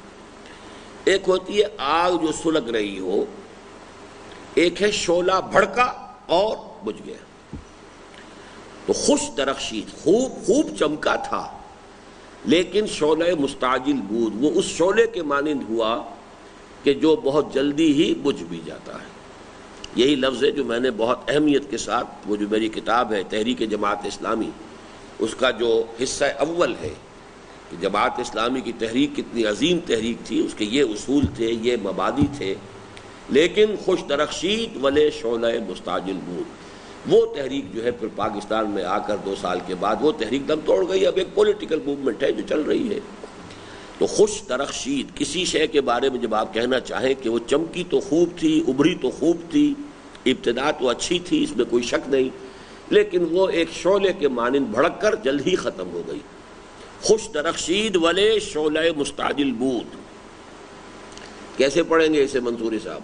ایک ہوتی ہے آگ جو سلگ رہی ہو, ایک ہے شعلہ بھڑکا اور بجھ گیا. تو خوش درخشید خوب چمکا تھا, لیکن شعلہ مستعجل بود وہ اس شعلے کے مانند ہوا کہ جو بہت جلدی ہی بجھ بھی جاتا ہے. یہی لفظ ہے جو میں نے بہت اہمیت کے ساتھ, وہ جو میری کتاب ہے تحریک جماعت اسلامی, اس کا جو حصہ اول ہے کہ جماعت اسلامی کی تحریک کتنی عظیم تحریک تھی, اس کے یہ اصول تھے, یہ مبادی تھے, لیکن خوش درخشید ولے شعلہ مستعجل بود, وہ تحریک جو ہے پھر پاکستان میں آ کر 2 سال کے بعد وہ تحریک دم توڑ گئی. اب ایک پولیٹیکل موومنٹ ہے جو چل رہی ہے. تو خوش درخشید کسی شے کے بارے میں جب آپ کہنا چاہیں کہ وہ چمکی تو خوب تھی, ابھری تو خوب تھی, ابتدا تو اچھی تھی, اس میں کوئی شک نہیں, لیکن وہ ایک شعلے کے مانند بھڑک کر جلد ہی ختم ہو گئی. خوش درخشید ولے شعلہ مستعجل بود. کیسے پڑھیں گے اسے منصوری صاحب؟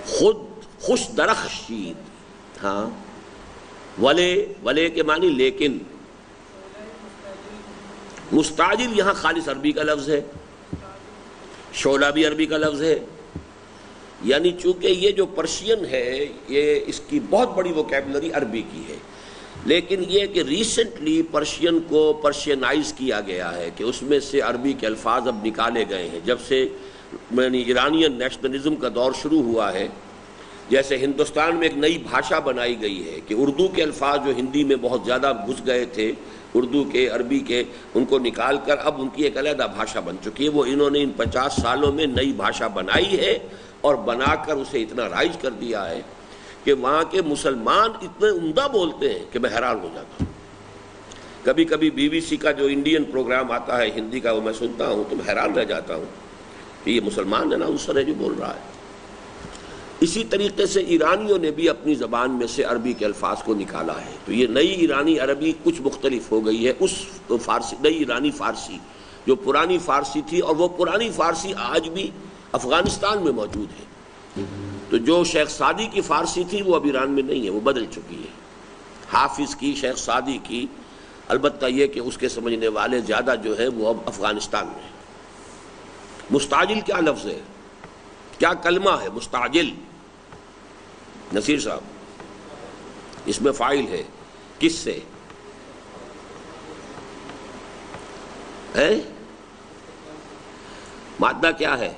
خود خوش درخشید, ہاں, ولے کے معنی لیکن, مستعجل یہاں خالص عربی کا لفظ ہے, شعلہ بھی عربی کا لفظ ہے. یعنی چونکہ یہ جو پرشین ہے یہ اس کی بہت بڑی ووکیبلری عربی کی ہے, لیکن یہ کہ ریسنٹلی پرشین کو پرشینائز کیا گیا ہے کہ اس میں سے عربی کے الفاظ اب نکالے گئے ہیں. جب سے ایرانین نیشنلزم کا دور شروع ہوا ہے, جیسے ہندوستان میں ایک نئی بھاشا بنائی گئی ہے کہ اردو کے الفاظ جو ہندی میں بہت زیادہ گھس گئے تھے, اردو کے عربی کے, ان کو نکال کر اب ان کی ایک علیحدہ بھاشا بن چکی ہے. وہ انہوں نے ان 50 سالوں میں نئی بھاشا بنائی ہے اور بنا کر اسے اتنا رائج کر دیا ہے کہ وہاں کے مسلمان اتنے عمدہ بولتے ہیں کہ میں حیران ہو جاتا ہوں. کبھی کبھی BBC کا جو انڈین پروگرام آتا ہے ہندی کا, وہ میں سنتا ہوں تو میں حیران رہ جاتا ہوں کہ یہ مسلمان اناؤنسر ہے جو بول رہا ہے. اسی طریقے سے ایرانیوں نے بھی اپنی زبان میں سے عربی کے الفاظ کو نکالا ہے. تو یہ نئی ایرانی عربی کچھ مختلف ہو گئی ہے اس فارسی, نئی ایرانی فارسی جو پرانی فارسی تھی, اور وہ پرانی فارسی آج بھی افغانستان میں موجود ہے. تو جو شیخ سعدی کی فارسی تھی وہ اب ایران میں نہیں ہے, وہ بدل چکی ہے. حافظ کی, شیخ سعدی کی, البتہ یہ کہ اس کے سمجھنے والے زیادہ جو ہے وہ اب افغانستان میں ہے. مستعجل کیا لفظ ہے, کیا کلمہ ہے مستعجل؟ نصیر صاحب, اس میں فاعل ہے, کس سے ہے؟ مادہ کیا ہے؟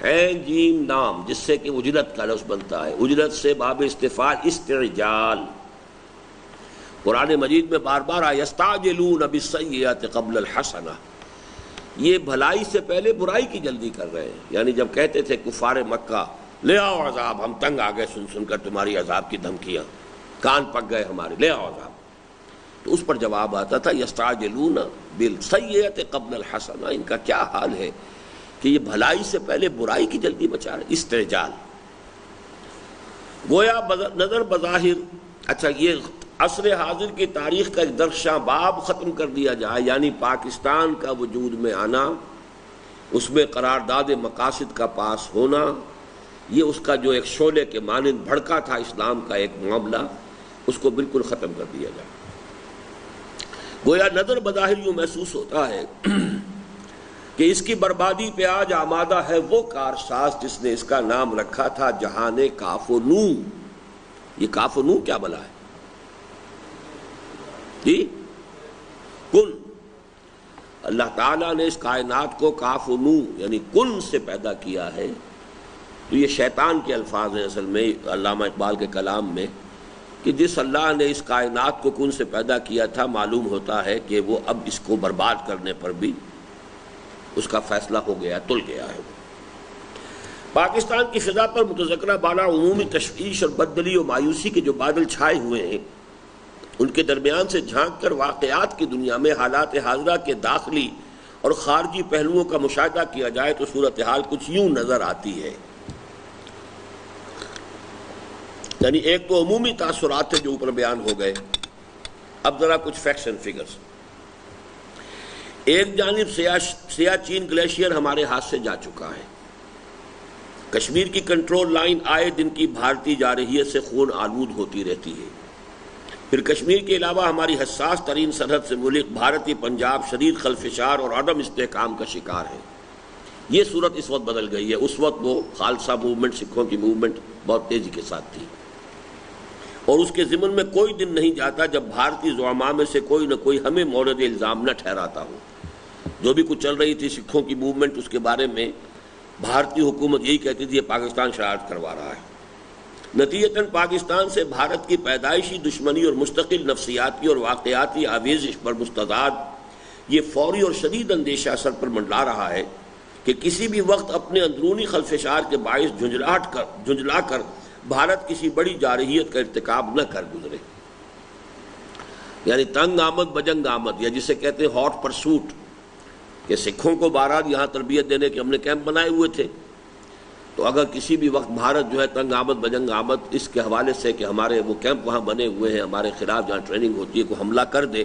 عین جیم نام, جس سے کہ اجرت کا لفظ بنتا ہے. اجرت سے باب استفعال استعجال. قرآن مجید میں بار بار آیا یستعجلون بالسیئات قبل الحسنہ, یہ بھلائی سے پہلے برائی کی جلدی کر رہے ہیں. یعنی جب کہتے تھے کفار مکہ لے آؤ عذاب, ہم تنگ آ گئے سن کر تمہاری عذاب کی دھمکیاں, کان پک گئے ہمارے, لے آؤ عذاب, تو اس پر جواب آتا تھا یستعجلون بالسیئات قبل الحسنہ. ان کا کیا حال ہے کہ یہ بھلائی سے پہلے برائی کی جلدی مچا رہے, استعجال. گویا نظر بظاہر, اچھا یہ عصر حاضر کی تاریخ کا ایک درخشاں باب ختم کر دیا جائے, یعنی پاکستان کا وجود میں آنا, اس میں قرارداد مقاصد کا پاس ہونا, یہ اس کا جو ایک شعلے کے مانند بھڑکا تھا اسلام کا ایک معاملہ, اس کو بالکل ختم کر دیا جائے. گویا نظر بظاہر یوں محسوس ہوتا ہے کہ اس کی بربادی پہ آج آمادہ ہے وہ کارساز جس نے اس کا نام رکھا تھا جہان کاف و نون۔ یہ کاف و نون کیا بلا ہے جی؟ کن۔ اللہ تعالیٰ نے اس کائنات کو کاف و نون یعنی کن سے پیدا کیا ہے۔ تو یہ شیطان کے الفاظ ہیں اصل میں علامہ اقبال کے کلام میں، کہ جس اللہ نے اس کائنات کو کن سے پیدا کیا تھا، معلوم ہوتا ہے کہ وہ اب اس کو برباد کرنے پر بھی اس کا فیصلہ ہو گیا، تل گیا ہے۔ پاکستان کی فضا پر متذکرہ بالا عمومی تشویش اور بددلی و مایوسی کے جو بادل چھائے ہوئے ہیں، ان کے درمیان سے جھانک کر واقعات کی دنیا میں حالات حاضرہ کے داخلی اور خارجی پہلوؤں کا مشاہدہ کیا جائے تو صورتحال کچھ یوں نظر آتی ہے۔ یعنی ایک تو عمومی تاثرات تھے جو اوپر بیان ہو گئے، اب ذرا کچھ فیکٹس اینڈ فگرز۔ ایک جانب سیاچین گلیشیئر ہمارے ہاتھ سے جا چکا ہے، کشمیر کی کنٹرول لائن آئے دن کی بھارتی جارحیت سے خون آلود ہوتی رہتی ہے۔ پھر کشمیر کے علاوہ ہماری حساس ترین سرحد سے ملک بھارتی پنجاب شدید خلفشار اور عدم استحکام کا شکار ہے۔ یہ صورت اس وقت بدل گئی ہے، اس وقت وہ خالصہ موومنٹ، سکھوں کی موومنٹ بہت تیزی کے ساتھ تھی، اور اس کے ضمن میں کوئی دن نہیں جاتا جب بھارتی زعماء میں سے کوئی نہ کوئی ہمیں مورد الزام نہ ٹھہراتا ہو۔ جو بھی کچھ چل رہی تھی سکھوں کی موومنٹ، اس کے بارے میں بھارتی حکومت یہی کہتی تھی یہ پاکستان شرارت کروا رہا ہے۔ نتیجتاً پاکستان سے بھارت کی پیدائشی دشمنی اور مستقل نفسیاتی اور واقعاتی آویزش پر مستعد یہ فوری اور شدید اندیشہ سر پر منڈلا رہا ہے کہ کسی بھی وقت اپنے اندرونی خلفشار کے باعث جھنجلا کر بھارت کسی بڑی جارحیت کا ارتکاب نہ کر گزرے۔ یعنی تنگ آمد بجنگ آمد، یا جسے کہتے ہیں ہاٹ پرسوٹ، کہ سکھوں کو بہرحال یہاں تربیت دینے کے ہم نے کیمپ بنائے ہوئے تھے، تو اگر کسی بھی وقت بھارت جو ہے تنگ آمد بجنگ آمد اس کے حوالے سے کہ ہمارے وہ کیمپ وہاں بنے ہوئے ہیں ہمارے خلاف جہاں ٹریننگ ہوتی ہے، کو حملہ کر دے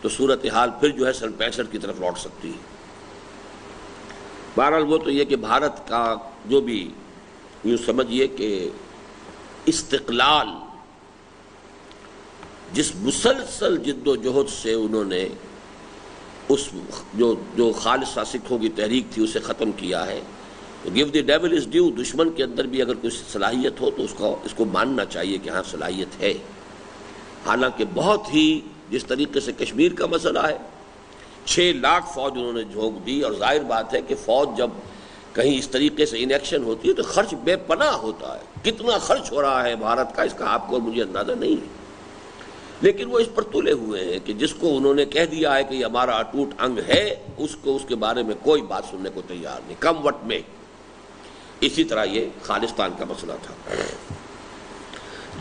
تو صورتحال پھر جو ہے سن 65 کی طرف لوٹ سکتی ہے۔ بہرحال وہ تو یہ کہ بھارت کا جو بھی یوں سمجھیے کہ استقلال جس مسلسل جد و جہد سے انہوں نے اس جو خالصہ سکھوں کی تحریک تھی اسے ختم کیا ہے، تو give the dual is due, دشمن کے اندر بھی اگر کوئی صلاحیت ہو تو اس کو ماننا چاہیے کہ ہاں صلاحیت ہے۔ حالانکہ بہت ہی جس طریقے سے کشمیر کا مسئلہ ہے، 6 لاکھ فوج انہوں نے جھونک دی، اور ظاہر بات ہے کہ فوج جب کہیں اس طریقے سے انیکشن ہوتی ہے تو خرچ بے پناہ ہوتا ہے۔ کتنا خرچ ہو رہا ہے بھارت کا اس کا آپ کو اور مجھے اندازہ نہیں ہے، لیکن وہ اس پر تلے ہوئے ہیں کہ جس کو انہوں نے کہہ دیا ہے کہ یہ ہمارا اٹوٹ انگ ہے، اس کے بارے میں کوئی بات سننے کو تیار نہیں، کم وٹ میں۔ اسی طرح یہ خالصتان کا مسئلہ تھا۔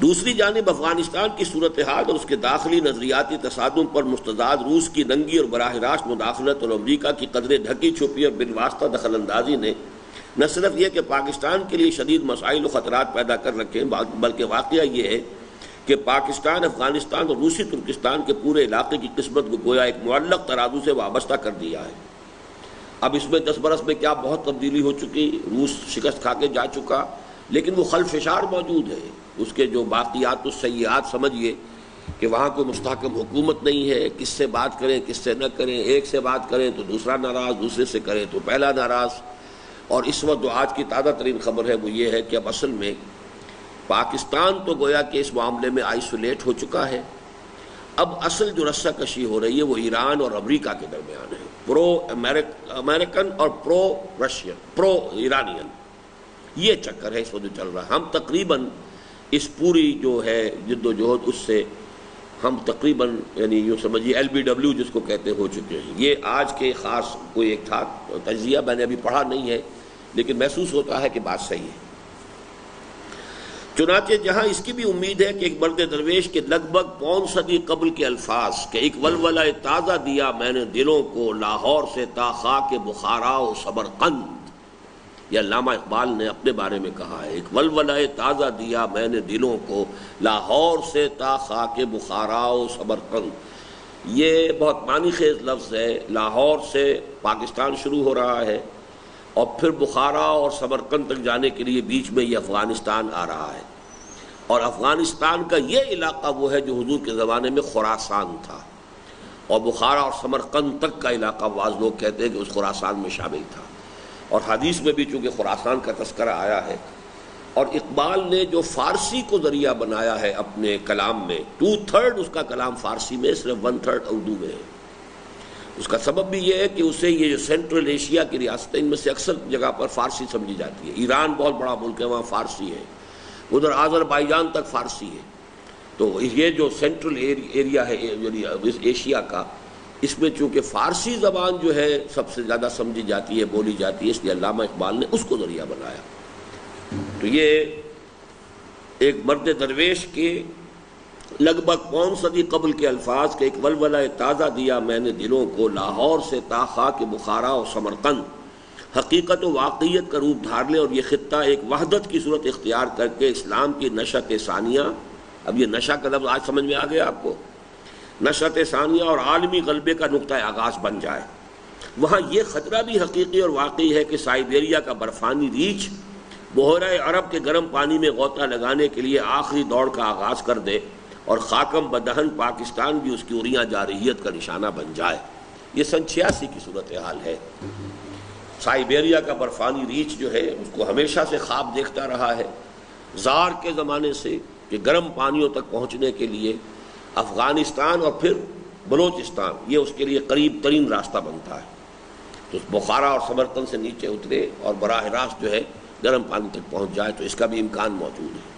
دوسری جانب افغانستان کی صورتحال اور اس کے داخلی نظریاتی تصادم پر مستعد روس کی ننگی اور براہ راست مداخلت اور امریکہ کی قدرے ڈھکی چھپی اور بالواسطہ دخل اندازی نے نہ صرف یہ کہ پاکستان کے لیے شدید مسائل و خطرات پیدا کر رکھے ہیں، بلکہ واقعہ یہ ہے کہ پاکستان، افغانستان اور روسی ترکستان کے پورے علاقے کی قسمت کو گویا ایک معلق ترازو سے وابستہ کر دیا ہے۔ اب اس میں 10 برس میں کیا بہت تبدیلی ہو چکی، روس شکست کھا کے جا چکا، لیکن وہ خلفشار موجود ہے، اس کے جو باقیات السیئات سمجھیے کہ وہاں کوئی مستحکم حکومت نہیں ہے، کس سے بات کریں کس سے نہ کریں، ایک سے بات کریں تو دوسرا ناراض، دوسرے سے کریں تو پہلا ناراض۔ اور اس وقت جو آج کی تازہ ترین خبر ہے وہ یہ ہے کہ اب اصل میں پاکستان تو گویا کہ اس معاملے میں آئسولیٹ ہو چکا ہے، اب اصل جو رسہ کشی ہو رہی ہے وہ ایران اور امریکہ کے درمیان ہے، پرو امریکن اور پرو رشین، پرو ایرانین، یہ چکر ہے اس وقت جو چل رہا ہے۔ ہم تقریباً اس پوری جو ہے جد و جہد اس سے ہم تقریباً یعنی یوں سمجھیے LBW جس کو کہتے ہو چکے ہیں۔ یہ آج کے خاص کوئی ایک تھا تجزیہ، میں نے ابھی پڑھا نہیں ہے لیکن محسوس ہوتا ہے کہ بات صحیح ہے۔ چنانچہ جہاں اس کی بھی امید ہے کہ ایک مرد درویش کے لگ بھگ 5 صدی قبل کے الفاظ کہ ایک ولولہ تازہ دیا میں نے دلوں کو لاہور سے تا خاک بخارا و سمرقند، یہ علامہ اقبال نے اپنے بارے میں کہا ہے، ایک ولولہ تازہ دیا میں نے دلوں کو لاہور سے تا خاک بخارا و سمرقند۔ یہ بہت معنی خیز لفظ ہے، لاہور سے پاکستان شروع ہو رہا ہے اور پھر بخارا اور سمرقند تک جانے کے لیے بیچ میں یہ افغانستان آ رہا ہے، اور افغانستان کا یہ علاقہ وہ ہے جو حضور کے زمانے میں خراسان تھا، اور بخارا اور سمرقند تک کا علاقہ بعض لوگ کہتے ہیں کہ اس خراسان میں شامل تھا، اور حدیث میں بھی چونکہ خراسان کا تذکرہ آیا ہے، اور اقبال نے جو فارسی کو ذریعہ بنایا ہے اپنے کلام میں، 2/3 اس کا کلام فارسی میں، صرف 1/3 اردو میں ہے۔ اس کا سبب بھی یہ ہے کہ اسے یہ جو سینٹرل ایشیا کی ریاستیں، ان میں سے اکثر جگہ پر فارسی سمجھی جاتی ہے۔ ایران بہت بڑا ملک ہے، وہاں فارسی ہے، ادھر آذربائیجان تک فارسی ہے، تو یہ جو سینٹرل ایریا ہے ایشیا کا، اس میں چونکہ فارسی زبان جو ہے سب سے زیادہ سمجھی جاتی ہے، بولی جاتی ہے، اس لیے علامہ اقبال نے اس کو ذریعہ بنایا۔ تو یہ ایک مرد درویش کے لگ بھگ 5 صدی قبل کے الفاظ کے ایک ولولہ تازہ دیا میں نے دلوں کو، لاہور سے تا خاک بخارا اور سمرقند، حقیقت و واقعیت کا روپ دھار لے، اور یہ خطہ ایک وحدت کی صورت اختیار کر کے اسلام کی نشأت ثانیہ، اب یہ نشہ کا لفظ آج سمجھ میں آ گیا آپ کو، نشأت ثانیہ اور عالمی غلبے کا نقطہ آغاز بن جائے۔ وہاں یہ خطرہ بھی حقیقی اور واقعی ہے کہ سائبیریا کا برفانی ریچھ بحیرہ عرب کے گرم پانی میں غوطہ لگانے کے لیے آخری دوڑ کا آغاز کر دے، اور خاکم بدہن پاکستان بھی اس کی عریاں جارحیت کا نشانہ بن جائے۔ یہ سن 86 کی صورتحال ہے۔ سائبیریا کا برفانی ریچھ جو ہے اس کو ہمیشہ سے خواب دیکھتا رہا ہے، زار کے زمانے سے، کہ گرم پانیوں تک پہنچنے کے لیے افغانستان اور پھر بلوچستان یہ اس کے لیے قریب ترین راستہ بنتا ہے، تو بخارا اور سمرقند سے نیچے اترے اور براہ راست جو ہے گرم پانی تک پہنچ جائے، تو اس کا بھی امکان موجود ہے۔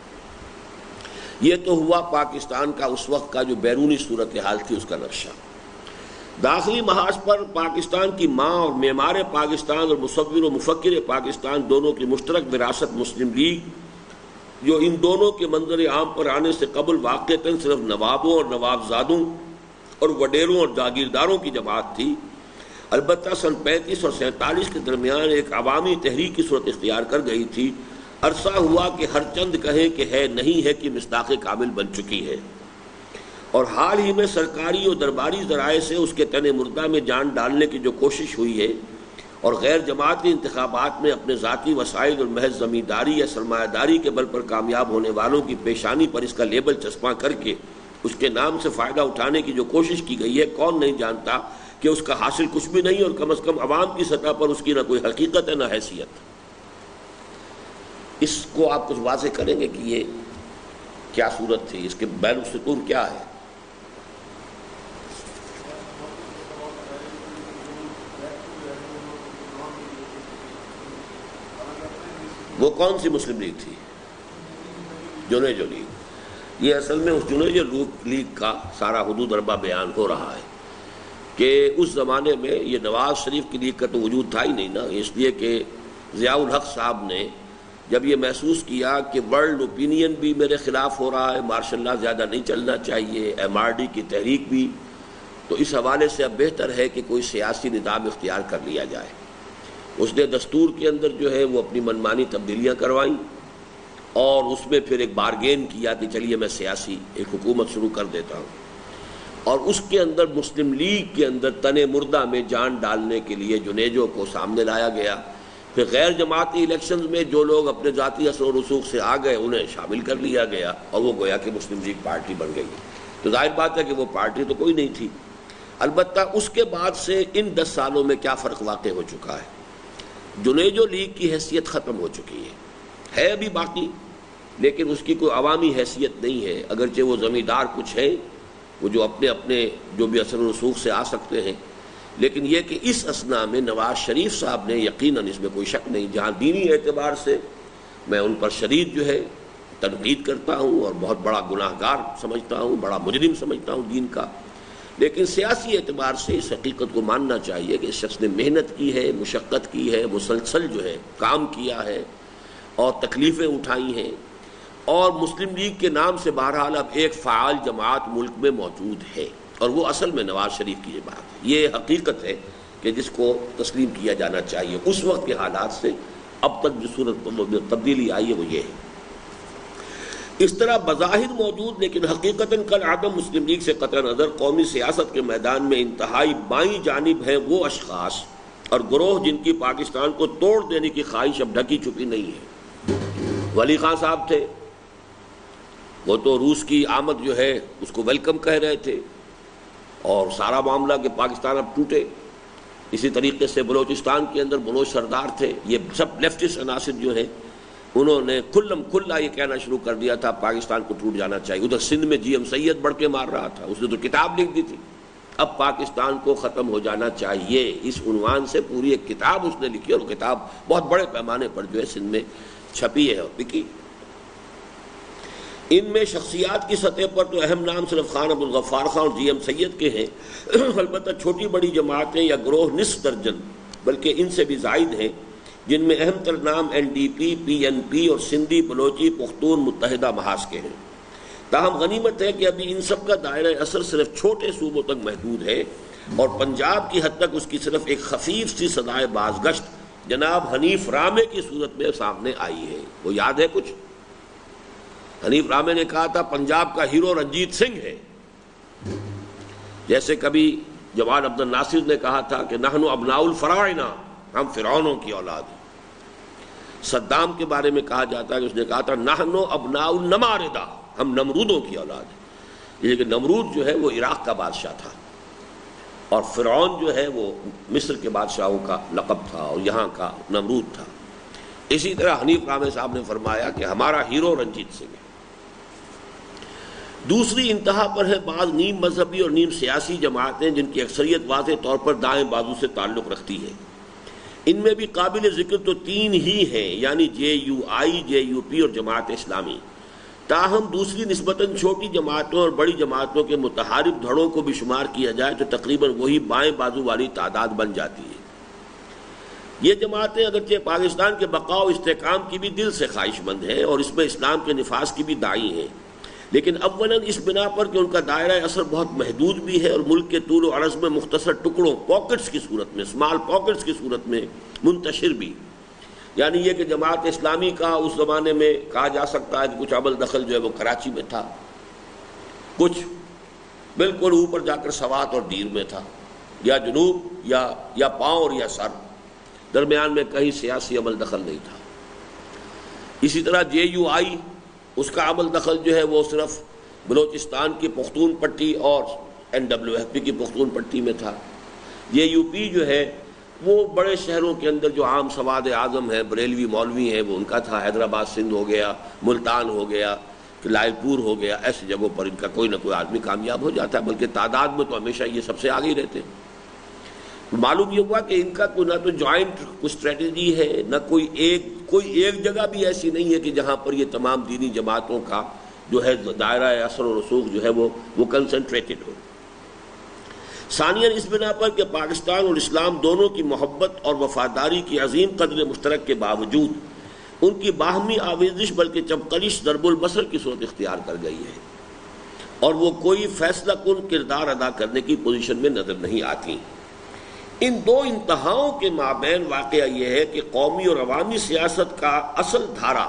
یہ تو ہوا پاکستان کا اس وقت کا جو بیرونی صورتحال تھی اس کا نقشہ۔ داخلی محاذ پر پاکستان کی ماں اور معمار پاکستان اور مصور و مفکر پاکستان دونوں کی مشترک وراثت مسلم لیگ، جو ان دونوں کے منظر عام پر آنے سے قبل واقعتاً صرف نوابوں اور نوابزادوں اور وڈیروں اور جاگیرداروں کی جماعت تھی، البتہ سن 35 اور 47 کے درمیان ایک عوامی تحریک کی صورت اختیار کر گئی تھی۔ عرصہ ہوا کہ ہر چند کہیں کہ ہے نہیں ہے کہ مصداق کامل بن چکی ہے، اور حال ہی میں سرکاری اور درباری ذرائع سے اس کے تن مردہ میں جان ڈالنے کی جو کوشش ہوئی ہے، اور غیر جماعتی انتخابات میں اپنے ذاتی وسائل اور محض زمینداری یا سرمایہ داری کے بل پر کامیاب ہونے والوں کی پیشانی پر اس کا لیبل چسپاں کر کے اس کے نام سے فائدہ اٹھانے کی جو کوشش کی گئی ہے، کون نہیں جانتا کہ اس کا حاصل کچھ بھی نہیں، اور کم از کم عوام کی سطح پر اس کی نہ کوئی حقیقت ہے نہ حیثیت۔ اس کو آپ کچھ واضح کریں گے کہ یہ کیا صورت تھی، اس کے بین السطور کیا ہے؟ وہ کون سی مسلم لیگ تھی؟ جنیجو لیگ۔ یہ اصل میں اس جنیجو لیگ کا سارا حدود اربا بیان ہو رہا ہے کہ اس زمانے میں یہ نواز شریف کی لیگ کا تو وجود تھا ہی نہیں نا، اس لیے کہ ضیاء الحق صاحب نے جب یہ محسوس کیا کہ ورلڈ اوپینین بھی میرے خلاف ہو رہا ہے، مارشل لا زیادہ نہیں چلنا چاہیے، MRD کی تحریک بھی، تو اس حوالے سے اب بہتر ہے کہ کوئی سیاسی نظام اختیار کر لیا جائے۔ اس نے دستور کے اندر جو ہے وہ اپنی منمانی تبدیلیاں کروائیں، اور اس میں پھر ایک بارگین کیا کہ چلیے میں سیاسی ایک حکومت شروع کر دیتا ہوں، اور اس کے اندر مسلم لیگ کے اندر تن مردہ میں جان ڈالنے کے لیے جنیجو کو سامنے لایا گیا۔ پھر غیر جماعتی الیکشنز میں جو لوگ اپنے ذاتی اثر و رسوخ سے آ گئے انہیں شامل کر لیا گیا، اور وہ گویا کہ مسلم لیگ پارٹی بن گئی۔ تو ظاہر بات ہے کہ وہ پارٹی تو کوئی نہیں تھی۔ البتہ اس کے بعد سے ان 10 سالوں میں کیا فرق واقع ہو چکا ہے، جنیجو لیگ کی حیثیت ختم ہو چکی ہے ابھی باقی، لیکن اس کی کوئی عوامی حیثیت نہیں ہے، اگرچہ وہ زمیندار کچھ ہیں وہ جو اپنے جو بھی اثر و رسوخ سے آ سکتے ہیں، لیکن یہ کہ اس اثناء میں نواز شریف صاحب نے یقیناً، اس میں کوئی شک نہیں، جہاں دینی اعتبار سے میں ان پر شدید جو ہے تنقید کرتا ہوں اور بہت بڑا گناہ گار سمجھتا ہوں، بڑا مجرم سمجھتا ہوں دین کا، لیکن سیاسی اعتبار سے اس حقیقت کو ماننا چاہیے کہ اس شخص نے محنت کی ہے، مشقت کی ہے، مسلسل جو ہے کام کیا ہے اور تکلیفیں اٹھائی ہیں، اور مسلم لیگ کے نام سے بہرحال اب ایک فعال جماعت ملک میں موجود ہے، اور وہ اصل میں نواز شریف کی یہ بات ہے، یہ حقیقت ہے کہ جس کو تسلیم کیا جانا چاہیے۔ اس وقت کے حالات سے اب تک جو صورت میں تبدیلی آئی ہے وہ یہ ہے۔ اس طرح بظاہر موجود لیکن حقیقتاً کل عدم مسلم لیگ سے قطع نظر قومی سیاست کے میدان میں انتہائی بائیں جانب ہیں وہ اشخاص اور گروہ جن کی پاکستان کو توڑ دینے کی خواہش اب ڈھکی چھپی نہیں ہے۔ ولی خان صاحب تھے، وہ تو روس کی آمد جو ہے اس کو ویلکم کہہ رہے تھے، اور سارا معاملہ کہ پاکستان اب ٹوٹے. اسی طریقے سے بلوچستان کے اندر بلوچ سردار تھے، یہ سب لیفٹسٹ عناصر جو ہیں انہوں نے کھلم کھلا یہ کہنا شروع کر دیا تھا پاکستان کو ٹوٹ جانا چاہیے. ادھر سندھ میں جی ایم سید بڑھ کے مار رہا تھا، اس نے تو کتاب لکھ دی تھی اب پاکستان کو ختم ہو جانا چاہیے، اس عنوان سے پوری ایک کتاب اس نے لکھی، اور وہ کتاب بہت بڑے پیمانے پر جو ہے سندھ میں چھپی ہے اور بکی. ان میں شخصیات کی سطح پر تو اہم نام صرف خان عبدالغفار خان اور جی ایم سید کے ہیں. البتہ چھوٹی بڑی جماعتیں یا گروہ نصف درجن بلکہ ان سے بھی زائد ہیں، جن میں اہم تر نام این ڈی پی، پی این پی اور سندھی بلوچی پختون متحدہ محاذ کے ہیں. تاہم غنیمت ہے کہ ابھی ان سب کا دائرہ اثر صرف چھوٹے صوبوں تک محدود ہے، اور پنجاب کی حد تک اس کی صرف ایک خفیف سی صدائے بازگشت جناب حنیف رامے کی صورت میں سامنے آئی ہے. وہ یاد ہے کچھ؟ حنیف رامے نے کہا تھا پنجاب کا ہیرو رنجیت سنگھ ہے، جیسے کبھی جمال عبد الناصر نے کہا تھا کہ نحن ابناء الفراعنہ، ہم فرعونوں کی اولاد ہیں. صدام کے بارے میں کہا جاتا ہے کہ اس نے کہا تھا نحن ابناء النماردہ، ہم نمرودوں کی اولاد ہیں. لیکن نمرود جو ہے وہ عراق کا بادشاہ تھا، اور فرعون جو ہے وہ مصر کے بادشاہوں کا لقب تھا، اور یہاں کا نمرود تھا. اسی طرح حنیف رامے صاحب نے فرمایا کہ ہمارا ہیرو رنجیت سنگھ ہے. دوسری انتہا پر ہے بعض نیم مذہبی اور نیم سیاسی جماعتیں جن کی اکثریت واضح طور پر دائیں بازو سے تعلق رکھتی ہے. ان میں بھی قابل ذکر تو تین ہی ہیں، یعنی جے you I, J U P اور جماعت اسلامی. تاہم دوسری نسبتاً چھوٹی جماعتوں اور بڑی جماعتوں کے متحارب دھڑوں کو بھی شمار کیا جائے تو تقریباً وہی بائیں بازو والی تعداد بن جاتی ہے. یہ جماعتیں اگرچہ پاکستان کے بقاء و استحکام کی بھی دل سے خواہش مند ہیں اور اس میں اسلام کے نفاذ کی بھی داعی ہیں، لیکن اولاً اس بنا پر کہ ان کا دائرہ اثر بہت محدود بھی ہے اور ملک کے طول و عرض میں مختصر ٹکڑوں، پاکٹس کی صورت میں، اسمال پاکٹس کی صورت میں منتشر بھی. یعنی یہ کہ جماعت اسلامی کا اس زمانے میں کہا جا سکتا ہے کہ کچھ عمل دخل جو ہے وہ کراچی میں تھا، کچھ بالکل اوپر جا کر سوات اور دیر میں تھا، یا جنوب یا پاؤں اور یا سر، درمیان میں کہیں سیاسی عمل دخل نہیں تھا. اسی طرح جے یو آئی، اس کا عمل دخل جو ہے وہ صرف بلوچستان کی پختون پٹی اور این ڈبلیو ایف پی کی پختون پٹی میں تھا. جے یو پی جو ہے وہ بڑے شہروں کے اندر جو عام سواد اعظم ہیں، بریلوی مولوی ہیں، وہ ان کا تھا. حیدرآباد سندھ ہو گیا، ملتان ہو گیا، لائل پور ہو گیا، ایسی جگہوں پر ان کا کوئی نہ کوئی آدمی کامیاب ہو جاتا ہے، بلکہ تعداد میں تو ہمیشہ یہ سب سے آگے ہی رہتے ہیں. معلوم یہ ہوا کہ ان کا کوئی نہ تو جوائنٹ کوئی اسٹریٹجی ہے، نہ کوئی ایک جگہ بھی ایسی نہیں ہے کہ جہاں پر یہ تمام دینی جماعتوں کا جو ہے دائرہ اثر و رسوخ جو ہے وہ کنسنٹریٹڈ ہو. ثانیاً اس بنا پر کہ پاکستان اور اسلام دونوں کی محبت اور وفاداری کی عظیم قدر مشترک کے باوجود ان کی باہمی آویزش بلکہ چمکلش ضرب البصر کی صورت اختیار کر گئی ہے، اور وہ کوئی فیصلہ کن کردار ادا کرنے کی پوزیشن میں نظر نہیں آتی. ان دو انتہاؤں کے مابین واقعہ یہ ہے کہ قومی اور عوامی سیاست کا اصل دھارا